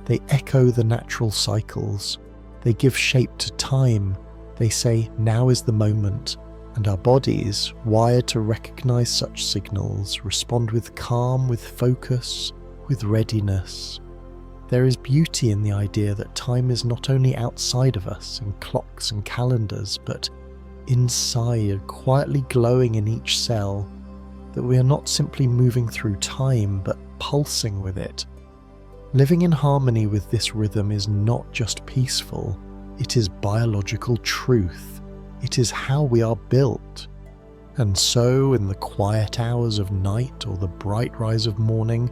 They echo the natural cycles. They give shape to time. They say, now is the moment. And our bodies, wired to recognize such signals, respond with calm, with focus, with readiness. There is beauty in the idea that time is not only outside of us in clocks and calendars, but inside, quietly glowing in each cell. That we are not simply moving through time, but pulsing with it. Living in harmony with this rhythm is not just peaceful, it is biological truth. It is how we are built. And so, in the quiet hours of night or the bright rise of morning,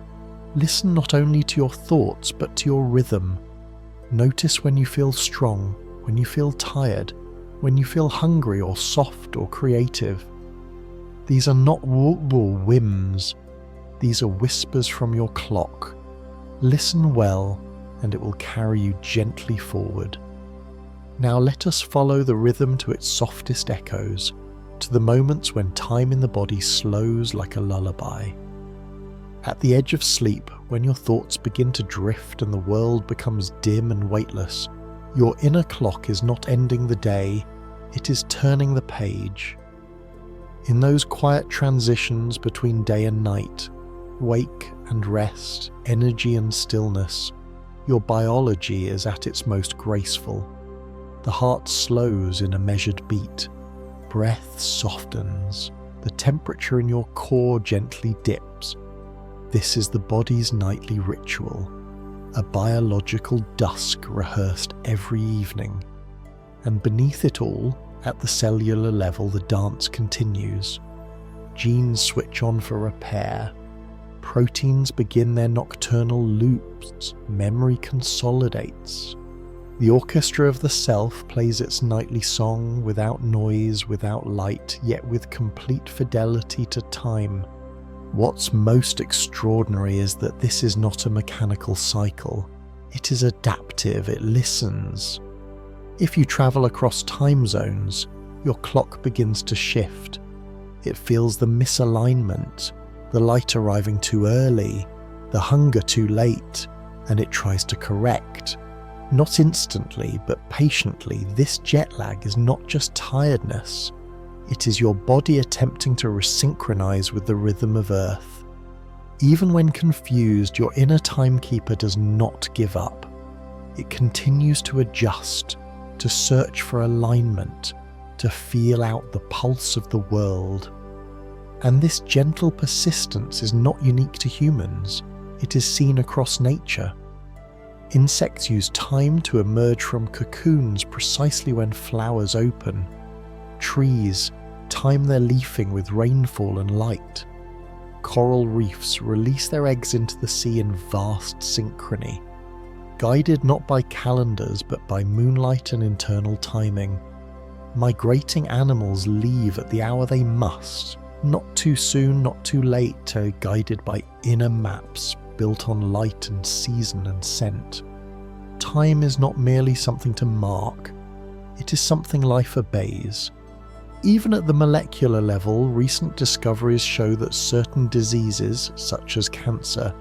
listen not only to your thoughts, but to your rhythm. Notice when you feel strong, when you feel tired, when you feel hungry or soft or creative. These are not whims, these are whispers from your clock. Listen well, and it will carry you gently forward. Now let us follow the rhythm to its softest echoes, to the moments when time in the body slows like a lullaby. At the edge of sleep, when your thoughts begin to drift and the world becomes dim and weightless, your inner clock is not ending the day, it is turning the page. In those quiet transitions between day and night, wake and rest, energy and stillness, your biology is at its most graceful. The heart slows in a measured beat, breath softens, the temperature in your core gently dips. This is the body's nightly ritual, a biological dusk rehearsed every evening. And beneath it all, at the cellular level, the dance continues. Genes switch on for repair. Proteins begin their nocturnal loops, memory consolidates. The orchestra of the self plays its nightly song without noise, without light, yet with complete fidelity to time. What's most extraordinary is that this is not a mechanical cycle. It is adaptive, it listens. If you travel across time zones, your clock begins to shift. It feels the misalignment, the light arriving too early, the hunger too late, and it tries to correct. Not instantly, but patiently. This jet lag is not just tiredness. It is your body attempting to resynchronize with the rhythm of Earth. Even when confused, your inner timekeeper does not give up. It continues to adjust, to search for alignment, to feel out the pulse of the world. And this gentle persistence is not unique to humans. It is seen across nature. Insects use time to emerge from cocoons precisely when flowers open. Trees time their leafing with rainfall and light. Coral reefs release their eggs into the sea in vast synchrony, guided not by calendars but by moonlight and internal timing. Migrating animals leave at the hour they must, not too soon, not too late, guided by inner maps built on light and season and scent. Time is not merely something to mark, it is something life obeys. Even at the molecular level, recent discoveries show that certain diseases, such as cancer,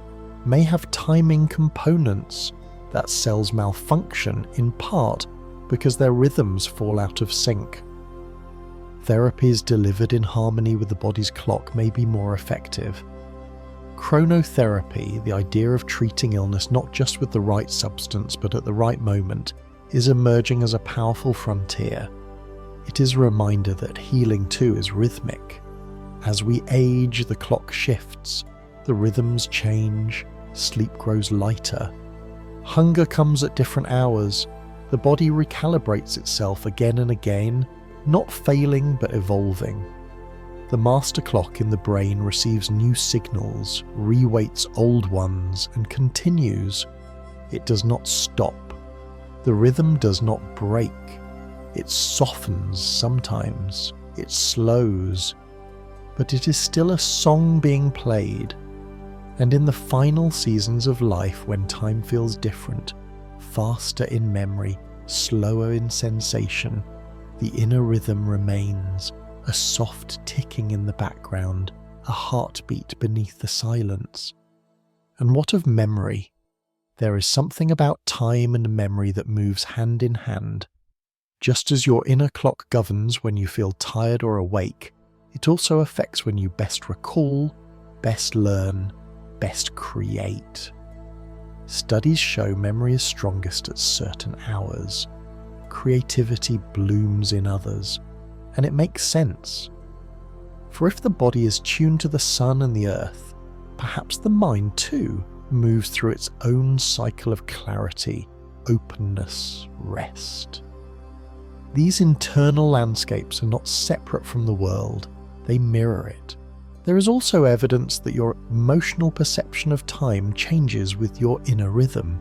may have timing components, that cells malfunction in part because their rhythms fall out of sync. Therapies delivered in harmony with the body's clock may be more effective. Chronotherapy, the idea of treating illness not just with the right substance but at the right moment, is emerging as a powerful frontier. It is a reminder that healing too is rhythmic. As we age, the clock shifts, the rhythms change, sleep grows lighter. Hunger comes at different hours, the body recalibrates itself again and again, not failing but evolving. The master clock in the brain receives new signals, reweights old ones, and continues. It does not stop. The rhythm does not break. It softens sometimes. It slows. But it is still a song being played. And in the final seasons of life, when time feels different, faster in memory, slower in sensation, the inner rhythm remains, a soft ticking in the background, a heartbeat beneath the silence. And what of memory? There is something about time and memory that moves hand in hand. Just as your inner clock governs when you feel tired or awake, it also affects when you best recall, best learn, best create. Studies show memory is strongest at certain hours. Creativity blooms in others, and it makes sense. For if the body is tuned to the sun and the earth, perhaps the mind too moves through its own cycle of clarity, openness, rest. These internal landscapes are not separate from the world, they mirror it. There is also evidence that your emotional perception of time changes with your inner rhythm.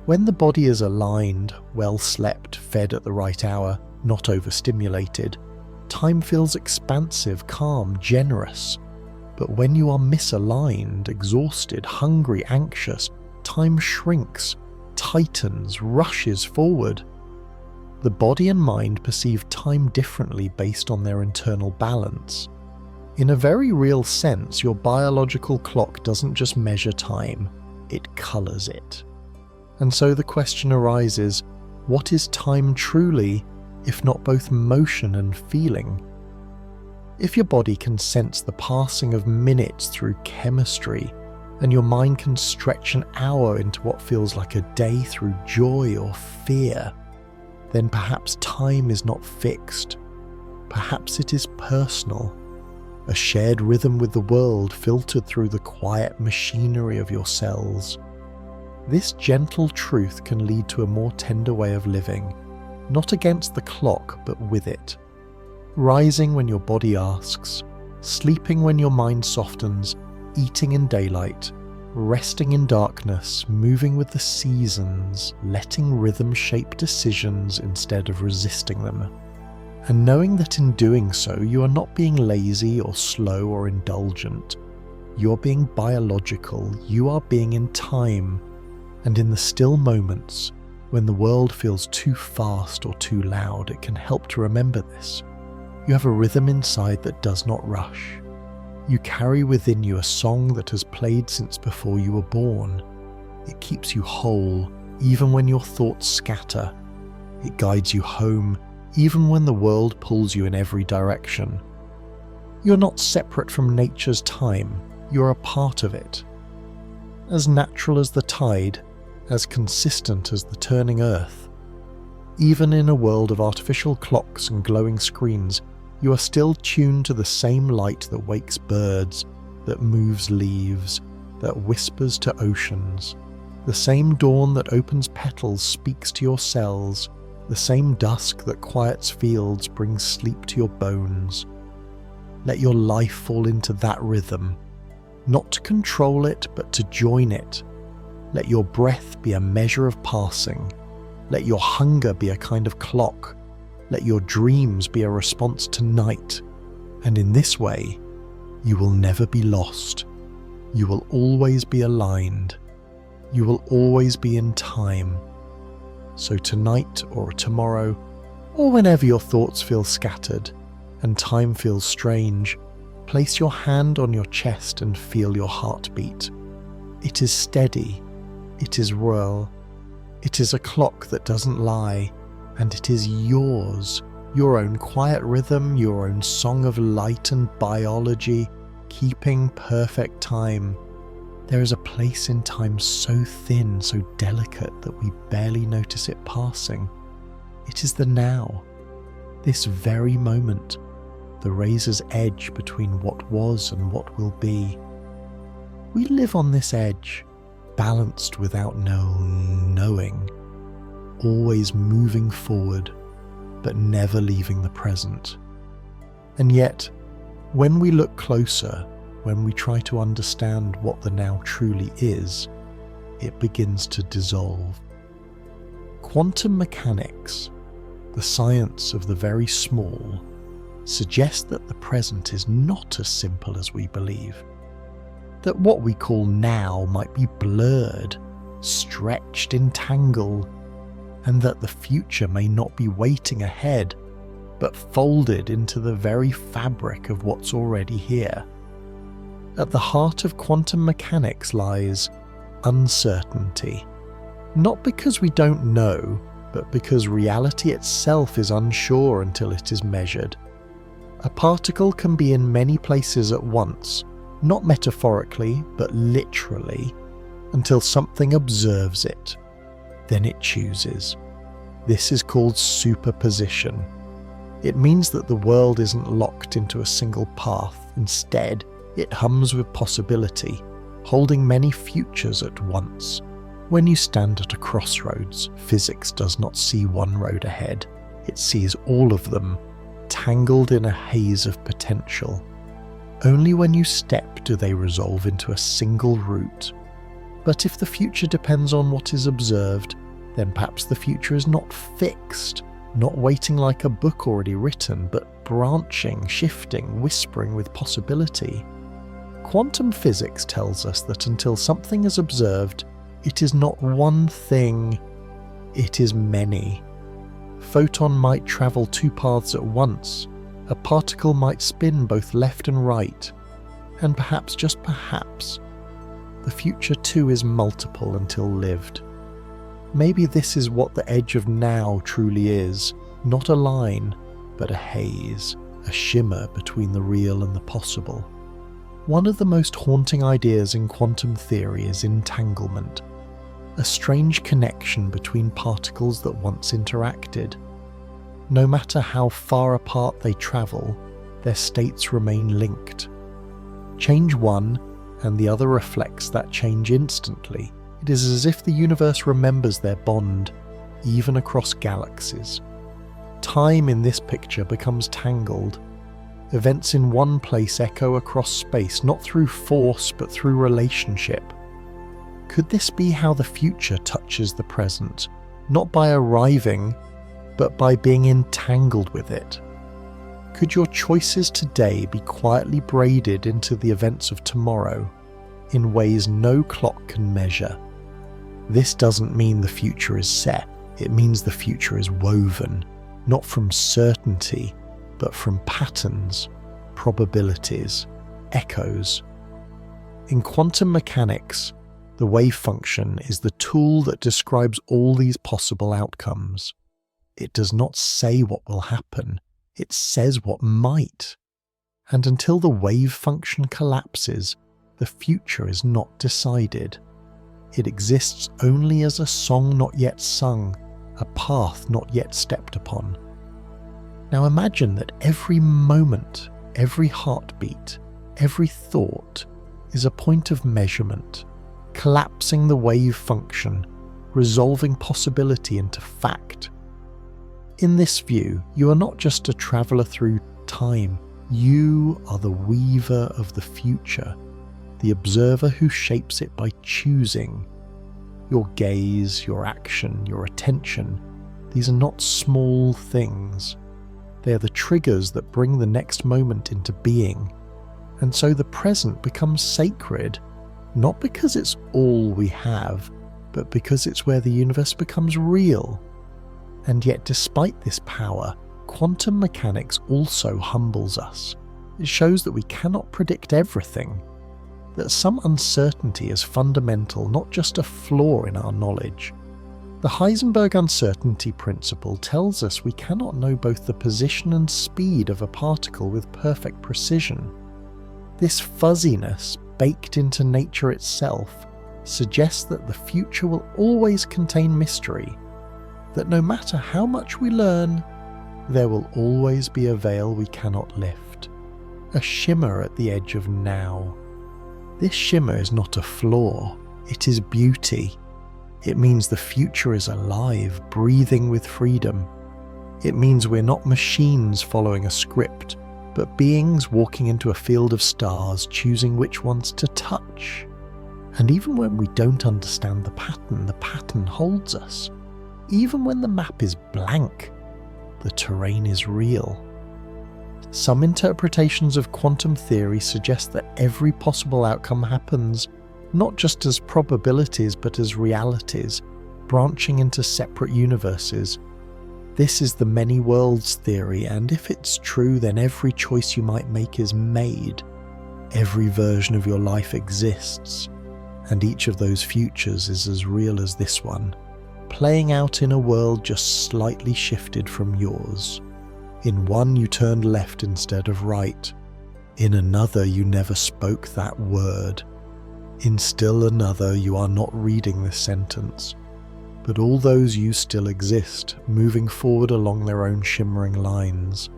When the body is aligned, well slept, fed at the right hour, not overstimulated, time feels expansive, calm, generous. But when you are misaligned, exhausted, hungry, anxious, time shrinks, tightens, rushes forward. The body and mind perceive time differently based on their internal balance. In a very real sense, your biological clock doesn't just measure time, it colours it. And so the question arises, what is time truly, if not both motion and feeling? If your body can sense the passing of minutes through chemistry, and your mind can stretch an hour into what feels like a day through joy or fear, then perhaps time is not fixed. Perhaps it is personal, a shared rhythm with the world filtered through the quiet machinery of your cells. This gentle truth can lead to a more tender way of living, not against the clock but with it. Rising when your body asks, sleeping when your mind softens, eating in daylight, resting in darkness, moving with the seasons, letting rhythm shape decisions instead of resisting them. And knowing that in doing so, you are not being lazy or slow or indulgent. You are being biological, you are being in time, and in the still moments, when the world feels too fast or too loud, it can help to remember this. You have a rhythm inside that does not rush. You carry within you a song that has played since before you were born. It keeps you whole, even when your thoughts scatter. It guides you home, even when the world pulls you in every direction. You're not separate from nature's time, you're a part of it. As natural as the tide, as consistent as the turning earth. Even in a world of artificial clocks and glowing screens, you are still tuned to the same light that wakes birds, that moves leaves, that whispers to oceans. The same dawn that opens petals speaks to your cells. The same dusk that quiets fields brings sleep to your bones. Let your life fall into that rhythm, not to control it, but to join it. Let your breath be a measure of passing. Let your hunger be a kind of clock. Let your dreams be a response to night. And in this way, you will never be lost. You will always be aligned. You will always be in time. So tonight or tomorrow, or whenever your thoughts feel scattered and time feels strange, place your hand on your chest and feel your heartbeat. It is steady. It is real. It is a clock that doesn't lie, and it is yours, your own quiet rhythm, your own song of light and biology, keeping perfect time. There is a place in time so thin, so delicate that we barely notice it passing. It is the now, this very moment, the razor's edge between what was and what will be. We live on this edge, balanced without knowing, always moving forward, but never leaving the present. And yet, when we look closer, when we try to understand what the now truly is, it begins to dissolve. Quantum mechanics, the science of the very small, suggests that the present is not as simple as we believe. That what we call now might be blurred, stretched, entangled, and that the future may not be waiting ahead, but folded into the very fabric of what's already here. At the heart of quantum mechanics lies uncertainty. Not because we don't know, but because reality itself is unsure until it is measured. A particle can be in many places at once, not metaphorically, but literally, until something observes it. Then it chooses. This is called superposition. It means that the world isn't locked into a single path. Instead, it hums with possibility, holding many futures at once. When you stand at a crossroads, physics does not see one road ahead. It sees all of them, tangled in a haze of potential. Only when you step do they resolve into a single route. But if the future depends on what is observed, then perhaps the future is not fixed, not waiting like a book already written, but branching, shifting, whispering with possibility. Quantum physics tells us that until something is observed, it is not one thing, it is many. A photon might travel two paths at once, a particle might spin both left and right, and perhaps, just perhaps, the future too is multiple until lived. Maybe this is what the edge of now truly is, not a line, but a haze, a shimmer between the real and the possible. One of the most haunting ideas in quantum theory is entanglement, a strange connection between particles that once interacted. No matter how far apart they travel, their states remain linked. Change one, and the other reflects that change instantly. It is as if the universe remembers their bond, even across galaxies. Time in this picture becomes tangled. Events in one place echo across space, not through force but through relationship. Could this be how the future touches the present, not by arriving, but by being entangled with it? Could your choices today be quietly braided into the events of tomorrow, in ways no clock can measure? This doesn't mean the future is set, it means the future is woven, not from certainty, but from patterns, probabilities, echoes. In quantum mechanics, the wave function is the tool that describes all these possible outcomes. It does not say what will happen, it says what might. And until the wave function collapses, the future is not decided. It exists only as a song not yet sung, a path not yet stepped upon. Now imagine that every moment, every heartbeat, every thought is a point of measurement, collapsing the wave function, resolving possibility into fact. In this view, you are not just a traveller through time, you are the weaver of the future, the observer who shapes it by choosing. Your gaze, your action, your attention, these are not small things. They are the triggers that bring the next moment into being. And so the present becomes sacred, not because it's all we have, but because it's where the universe becomes real. And yet despite this power, quantum mechanics also humbles us. It shows that we cannot predict everything, that some uncertainty is fundamental, not just a flaw in our knowledge. The Heisenberg uncertainty principle tells us we cannot know both the position and speed of a particle with perfect precision. This fuzziness, baked into nature itself, suggests that the future will always contain mystery, that no matter how much we learn, there will always be a veil we cannot lift, a shimmer at the edge of now. This shimmer is not a flaw, it is beauty. It means the future is alive, breathing with freedom. It means we're not machines following a script, but beings walking into a field of stars, choosing which ones to touch. And even when we don't understand the pattern holds us. Even when the map is blank, the terrain is real. Some interpretations of quantum theory suggest that every possible outcome happens not just as probabilities but as realities, branching into separate universes. This is the many worlds theory, and if it's true, then every choice you might make is made. Every version of your life exists, and each of those futures is as real as this one, playing out in a world just slightly shifted from yours. In one you turned left instead of right. In another you never spoke that word. In still another you are not reading this sentence. But all those you still exist, moving forward along their own shimmering lines.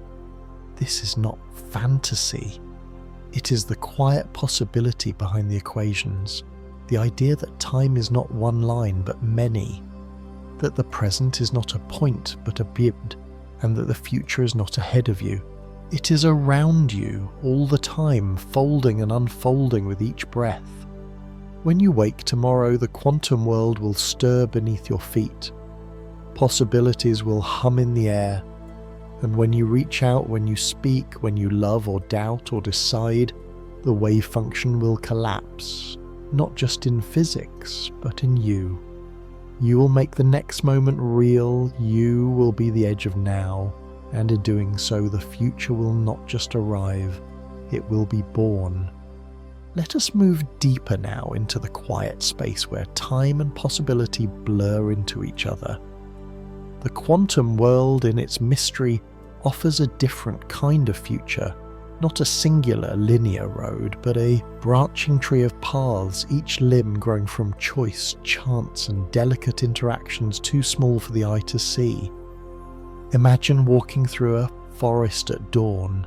This is not fantasy. It is the quiet possibility behind the equations. The idea that time is not one line but many. That the present is not a point but a bid, and that the future is not ahead of you. It is around you all the time, folding and unfolding with each breath. When you wake tomorrow, the quantum world will stir beneath your feet. Possibilities will hum in the air. And when you reach out, when you speak, when you love or doubt or decide, the wave function will collapse, not just in physics, but in you. You will make the next moment real, you will be the edge of now, and in doing so the future will not just arrive, it will be born. Let us move deeper now into the quiet space where time and possibility blur into each other. The quantum world in its mystery offers a different kind of future, not a singular linear road, but a branching tree of paths, each limb growing from choice, chance, and delicate interactions too small for the eye to see. Imagine walking through a forest at dawn.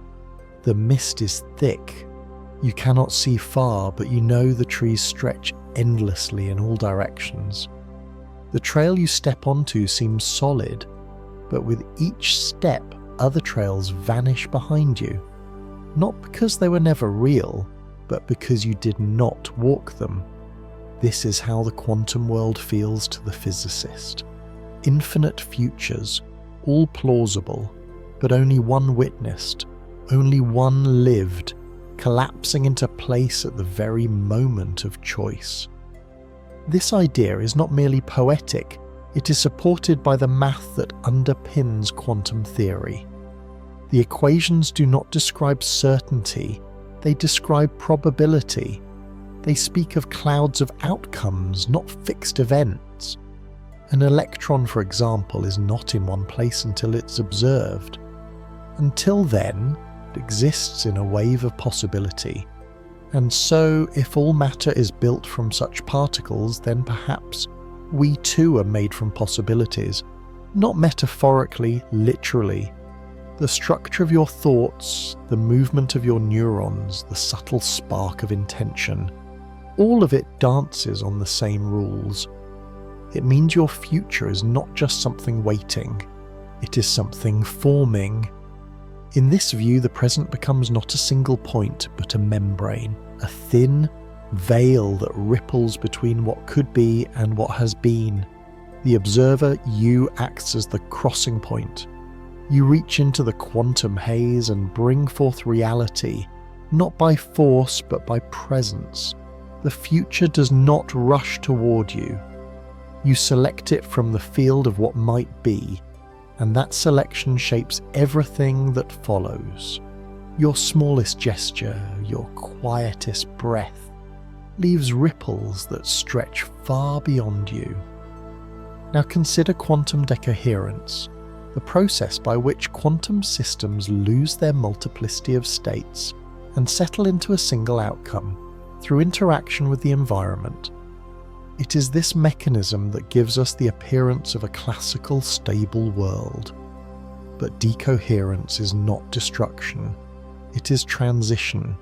The mist is thick. You cannot see far, but you know the trees stretch endlessly in all directions. The trail you step onto seems solid, but with each step, other trails vanish behind you. not because they were never real, but because you did not walk them. This is how the quantum world feels to the physicist. Infinite futures, all plausible, but only one witnessed, only one lived, collapsing into place at the very moment of choice. This idea is not merely poetic, it is supported by the math that underpins quantum theory. The equations do not describe certainty, they describe probability. They speak of clouds of outcomes, not fixed events. An electron, for example, is not in one place until it's observed. Until then, it exists in a wave of possibility. And so, if all matter is built from such particles, then perhaps we too are made from possibilities, not metaphorically, literally. The structure of your thoughts, the movement of your neurons, the subtle spark of intention, all of it dances on the same rules. It means your future is not just something waiting, it is something forming. In this view, the present becomes not a single point, but a membrane, a thin veil that ripples between what could be and what has been. The observer, you, acts as the crossing point. You reach into the quantum haze and bring forth reality, not by force but by presence. The future does not rush toward you. You select it from the field of what might be, and that selection shapes everything that follows. Your smallest gesture, your quietest breath, leaves ripples that stretch far beyond you. Now consider quantum decoherence, the process by which quantum systems lose their multiplicity of states and settle into a single outcome through interaction with the environment. It is this mechanism that gives us the appearance of a classical, stable world. But decoherence is not destruction, it is transition.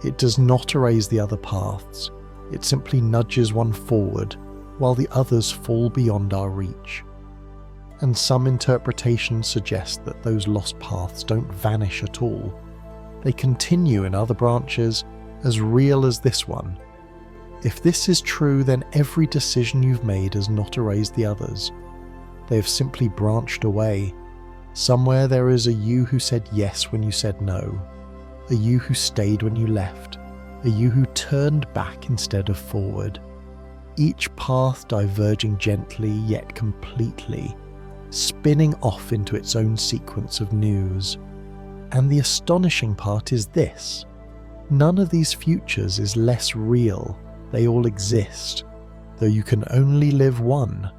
It does not erase the other paths, it simply nudges one forward while the others fall beyond our reach. And some interpretations suggest that those lost paths don't vanish at all. They continue in other branches, as real as this one. If this is true, then every decision you've made has not erased the others. They have simply branched away. Somewhere there is a you who said yes when you said no, a you who stayed when you left, a you who turned back instead of forward. Each path diverging gently yet completely, spinning off into its own sequence of news. And the astonishing part is this: none of these futures is less real, they all exist, though you can only live one.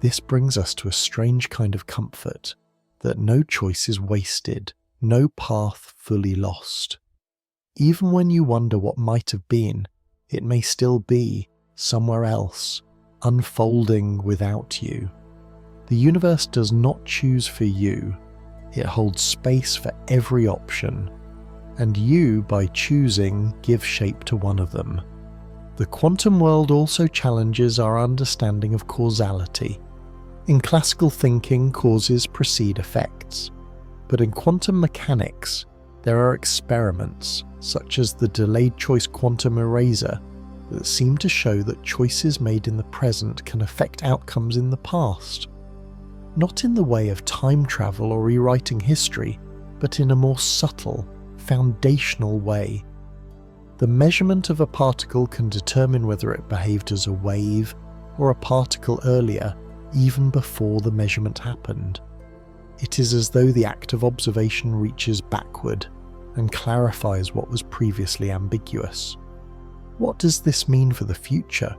This brings us to a strange kind of comfort, that no choice is wasted, no path fully lost. Even when you wonder what might have been, it may still be somewhere else, unfolding without you. The universe does not choose for you, it holds space for every option, and you, by choosing, give shape to one of them. The quantum world also challenges our understanding of causality. In classical thinking, causes precede effects, but in quantum mechanics, there are experiments, such as the delayed choice quantum eraser, that seem to show that choices made in the present can affect outcomes in the past. Not in the way of time travel or rewriting history, but in a more subtle, foundational way. The measurement of a particle can determine whether it behaved as a wave or a particle earlier, even before the measurement happened. It is as though the act of observation reaches backward and clarifies what was previously ambiguous. What does this mean for the future?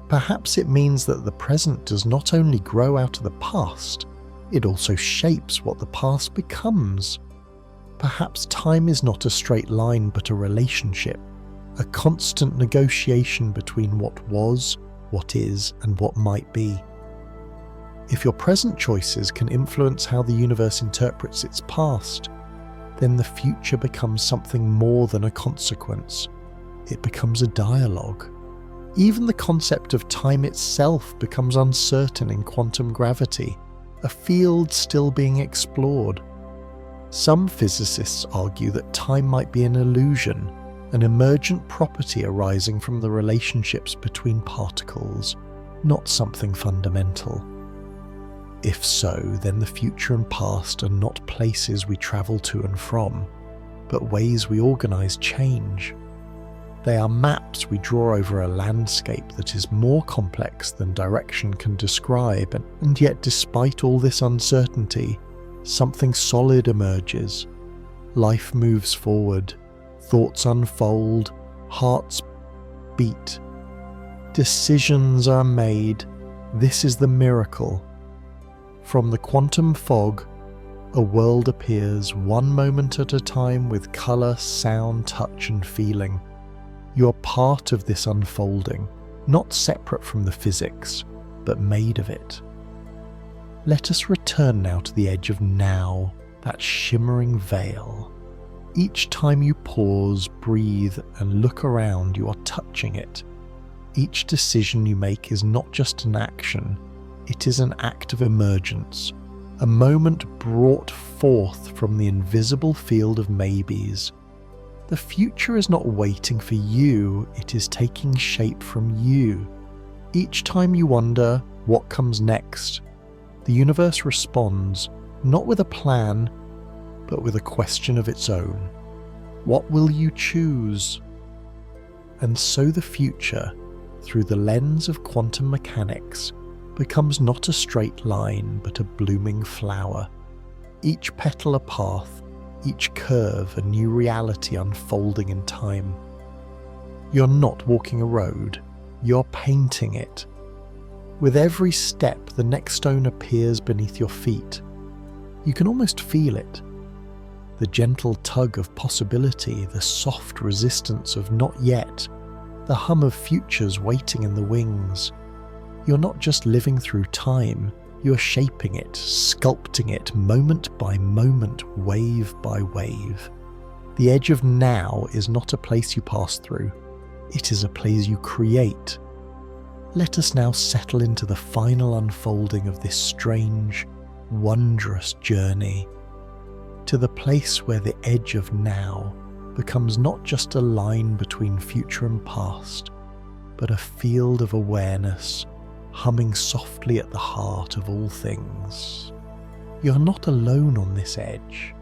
Perhaps it means that the present does not only grow out of the past, it also shapes what the past becomes. Perhaps time is not a straight line but a relationship, a constant negotiation between what was, what is, and what might be. If your present choices can influence how the universe interprets its past, then the future becomes something more than a consequence. It becomes a dialogue. Even the concept of time itself becomes uncertain in quantum gravity, a field still being explored. Some physicists argue that time might be an illusion, an emergent property arising from the relationships between particles, not something fundamental. If so, then the future and past are not places we travel to and from, but ways we organise change. They are maps we draw over a landscape that is more complex than direction can describe, and yet despite all this uncertainty, something solid emerges. Life moves forward, thoughts unfold, hearts beat. Decisions are made. This is the miracle. From the quantum fog, a world appears one moment at a time with colour, sound, touch and feeling. You are part of this unfolding, not separate from the physics, but made of it. Let us return now to the edge of now, that shimmering veil. Each time you pause, breathe and look around, you are touching it. Each decision you make is not just an action, it is an act of emergence, a moment brought forth from the invisible field of maybes. The future is not waiting for you, it is taking shape from you. Each time you wonder what comes next, the universe responds, not with a plan, but with a question of its own. What will you choose? And so the future, through the lens of quantum mechanics, becomes not a straight line but a blooming flower. Each petal a path, each curve a new reality unfolding in time. You're not walking a road, you're painting it. With every step, the next stone appears beneath your feet. You can almost feel it. The gentle tug of possibility, the soft resistance of not yet, the hum of futures waiting in the wings. You're not just living through time, you're shaping it, sculpting it, moment by moment, wave by wave. The edge of now is not a place you pass through, it is a place you create. Let us now settle into the final unfolding of this strange, wondrous journey, to the place where the edge of now becomes not just a line between future and past, but a field of awareness, humming softly at the heart of all things. You're not alone on this edge.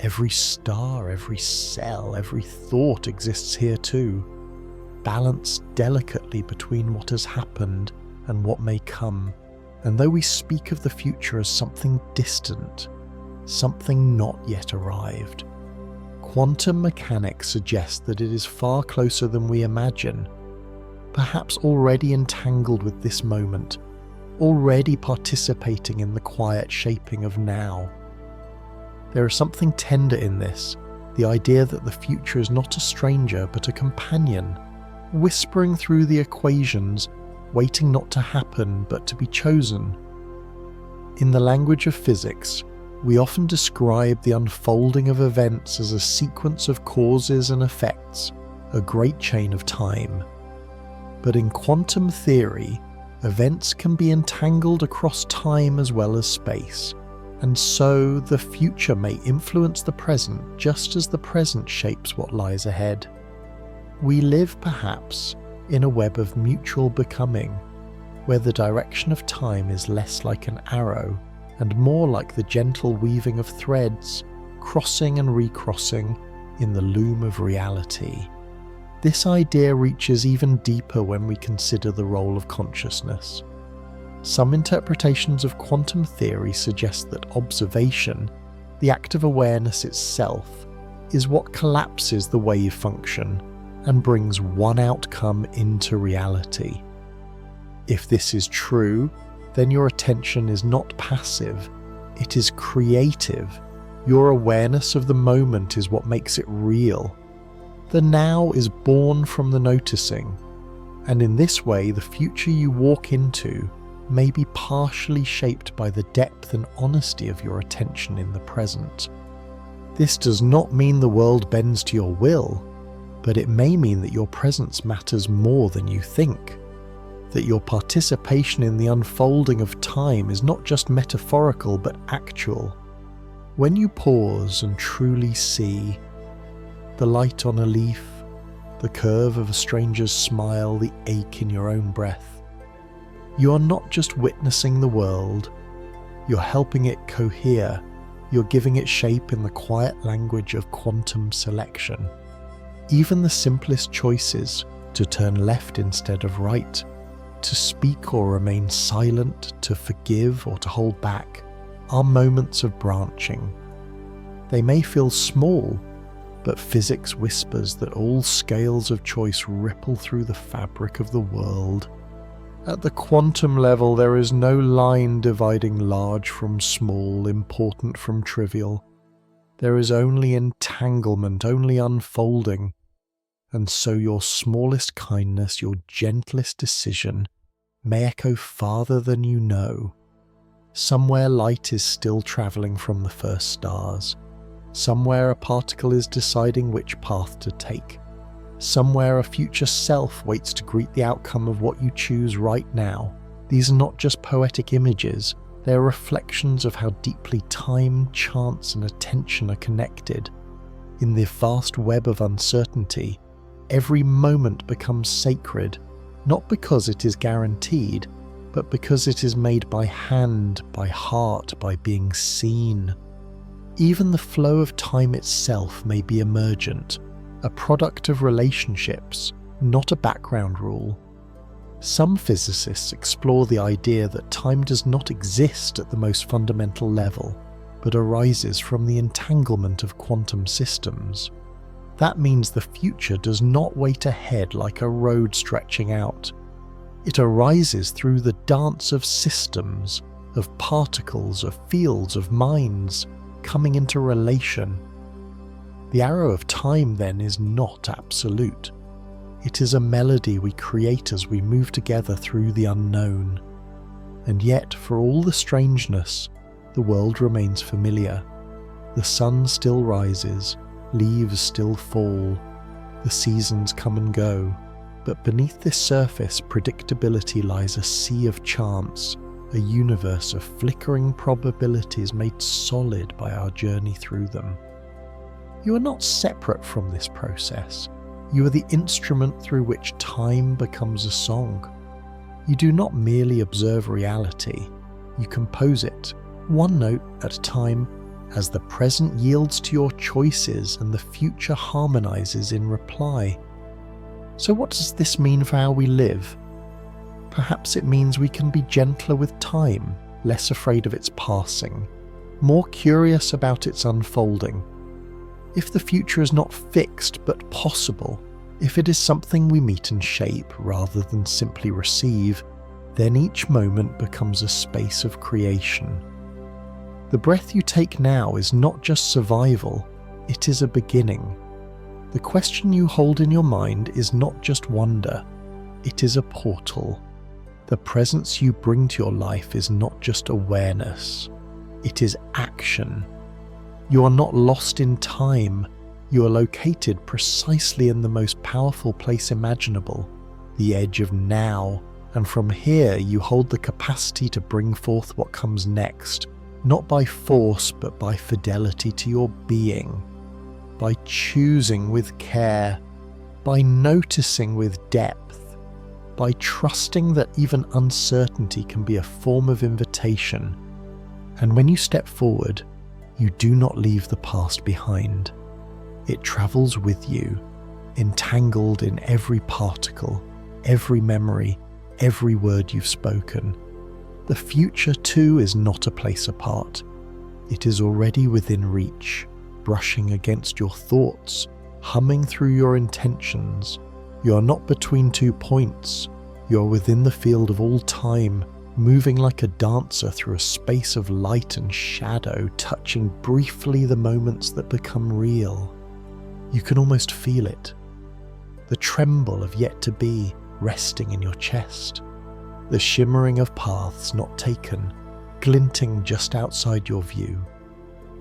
Every star, every cell, every thought exists here too, balanced delicately between what has happened and what may come. And though we speak of the future as something distant, something not yet arrived, quantum mechanics suggests that it is far closer than we imagine, perhaps already entangled with this moment, already participating in the quiet shaping of now. There is something tender in this, the idea that the future is not a stranger but a companion, whispering through the equations, waiting not to happen but to be chosen. In the language of physics, we often describe the unfolding of events as a sequence of causes and effects, a great chain of time. But in quantum theory, events can be entangled across time as well as space, and so the future may influence the present just as the present shapes what lies ahead. We live, perhaps, in a web of mutual becoming, where the direction of time is less like an arrow and more like the gentle weaving of threads, crossing and recrossing in the loom of reality. This idea reaches even deeper when we consider the role of consciousness. Some interpretations of quantum theory suggest that observation, the act of awareness itself, is what collapses the wave function and brings one outcome into reality. If this is true, then your attention is not passive, it is creative. Your awareness of the moment is what makes it real. The now is born from the noticing, and in this way the future you walk into may be partially shaped by the depth and honesty of your attention in the present. This does not mean the world bends to your will, but it may mean that your presence matters more than you think, that your participation in the unfolding of time is not just metaphorical but actual. When you pause and truly see the light on a leaf, the curve of a stranger's smile, the ache in your own breath, you are not just witnessing the world, you're helping it cohere, you're giving it shape in the quiet language of quantum selection. Even the simplest choices, to turn left instead of right, to speak or remain silent, to forgive or to hold back, are moments of branching. They may feel small, but physics whispers that all scales of choice ripple through the fabric of the world. At the quantum level, there is no line dividing large from small, important from trivial. There is only entanglement, only unfolding. And so your smallest kindness, your gentlest decision, may echo farther than you know. Somewhere light is still travelling from the first stars. Somewhere a particle is deciding which path to take. Somewhere a future self waits to greet the outcome of what you choose right now. These are not just poetic images, they are reflections of how deeply time, chance and attention are connected. In the vast web of uncertainty, every moment becomes sacred, not because it is guaranteed, but because it is made by hand, by heart, by being seen. Even the flow of time itself may be emergent, a product of relationships, not a background rule. Some physicists explore the idea that time does not exist at the most fundamental level, but arises from the entanglement of quantum systems. That means the future does not wait ahead like a road stretching out. It arises through the dance of systems, of particles, of fields, of minds, coming into relation. The arrow of time, then, is not absolute. It is a melody we create as we move together through the unknown. And yet, for all the strangeness, the world remains familiar. The sun still rises, leaves still fall, the seasons come and go, but beneath this surface predictability lies a sea of chance, a universe of flickering probabilities made solid by our journey through them. You are not separate from this process. You are the instrument through which time becomes a song. You do not merely observe reality, you compose it, one note at a time, as the present yields to your choices and the future harmonizes in reply. So what does this mean for how we live? Perhaps it means we can be gentler with time, less afraid of its passing, more curious about its unfolding. If the future is not fixed but possible, if it is something we meet and shape rather than simply receive, then each moment becomes a space of creation. The breath you take now is not just survival, it is a beginning. The question you hold in your mind is not just wonder, it is a portal. The presence you bring to your life is not just awareness, it is action. You are not lost in time, you are located precisely in the most powerful place imaginable, the edge of now, and from here you hold the capacity to bring forth what comes next, not by force but by fidelity to your being, by choosing with care, by noticing with depth, by trusting that even uncertainty can be a form of invitation. And when you step forward, you do not leave the past behind. It travels with you, entangled in every particle, every memory, every word you've spoken. The future too is not a place apart. It is already within reach, brushing against your thoughts, humming through your intentions. You are not between 2 points. You are within the field of all time, moving like a dancer through a space of light and shadow, touching briefly the moments that become real. You can almost feel it. The tremble of yet to be resting in your chest. The shimmering of paths not taken, glinting just outside your view.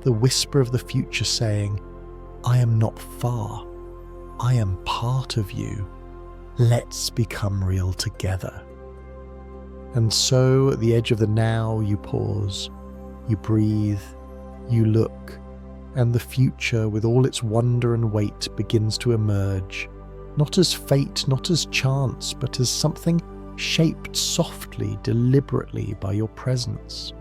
The whisper of the future saying, I am not far. I am part of you. Let's become real together. And so, at the edge of the now, you pause, you breathe, You look, and the future with all its wonder and weight begins to emerge, not as fate, not as chance, but as something shaped softly, deliberately by your presence.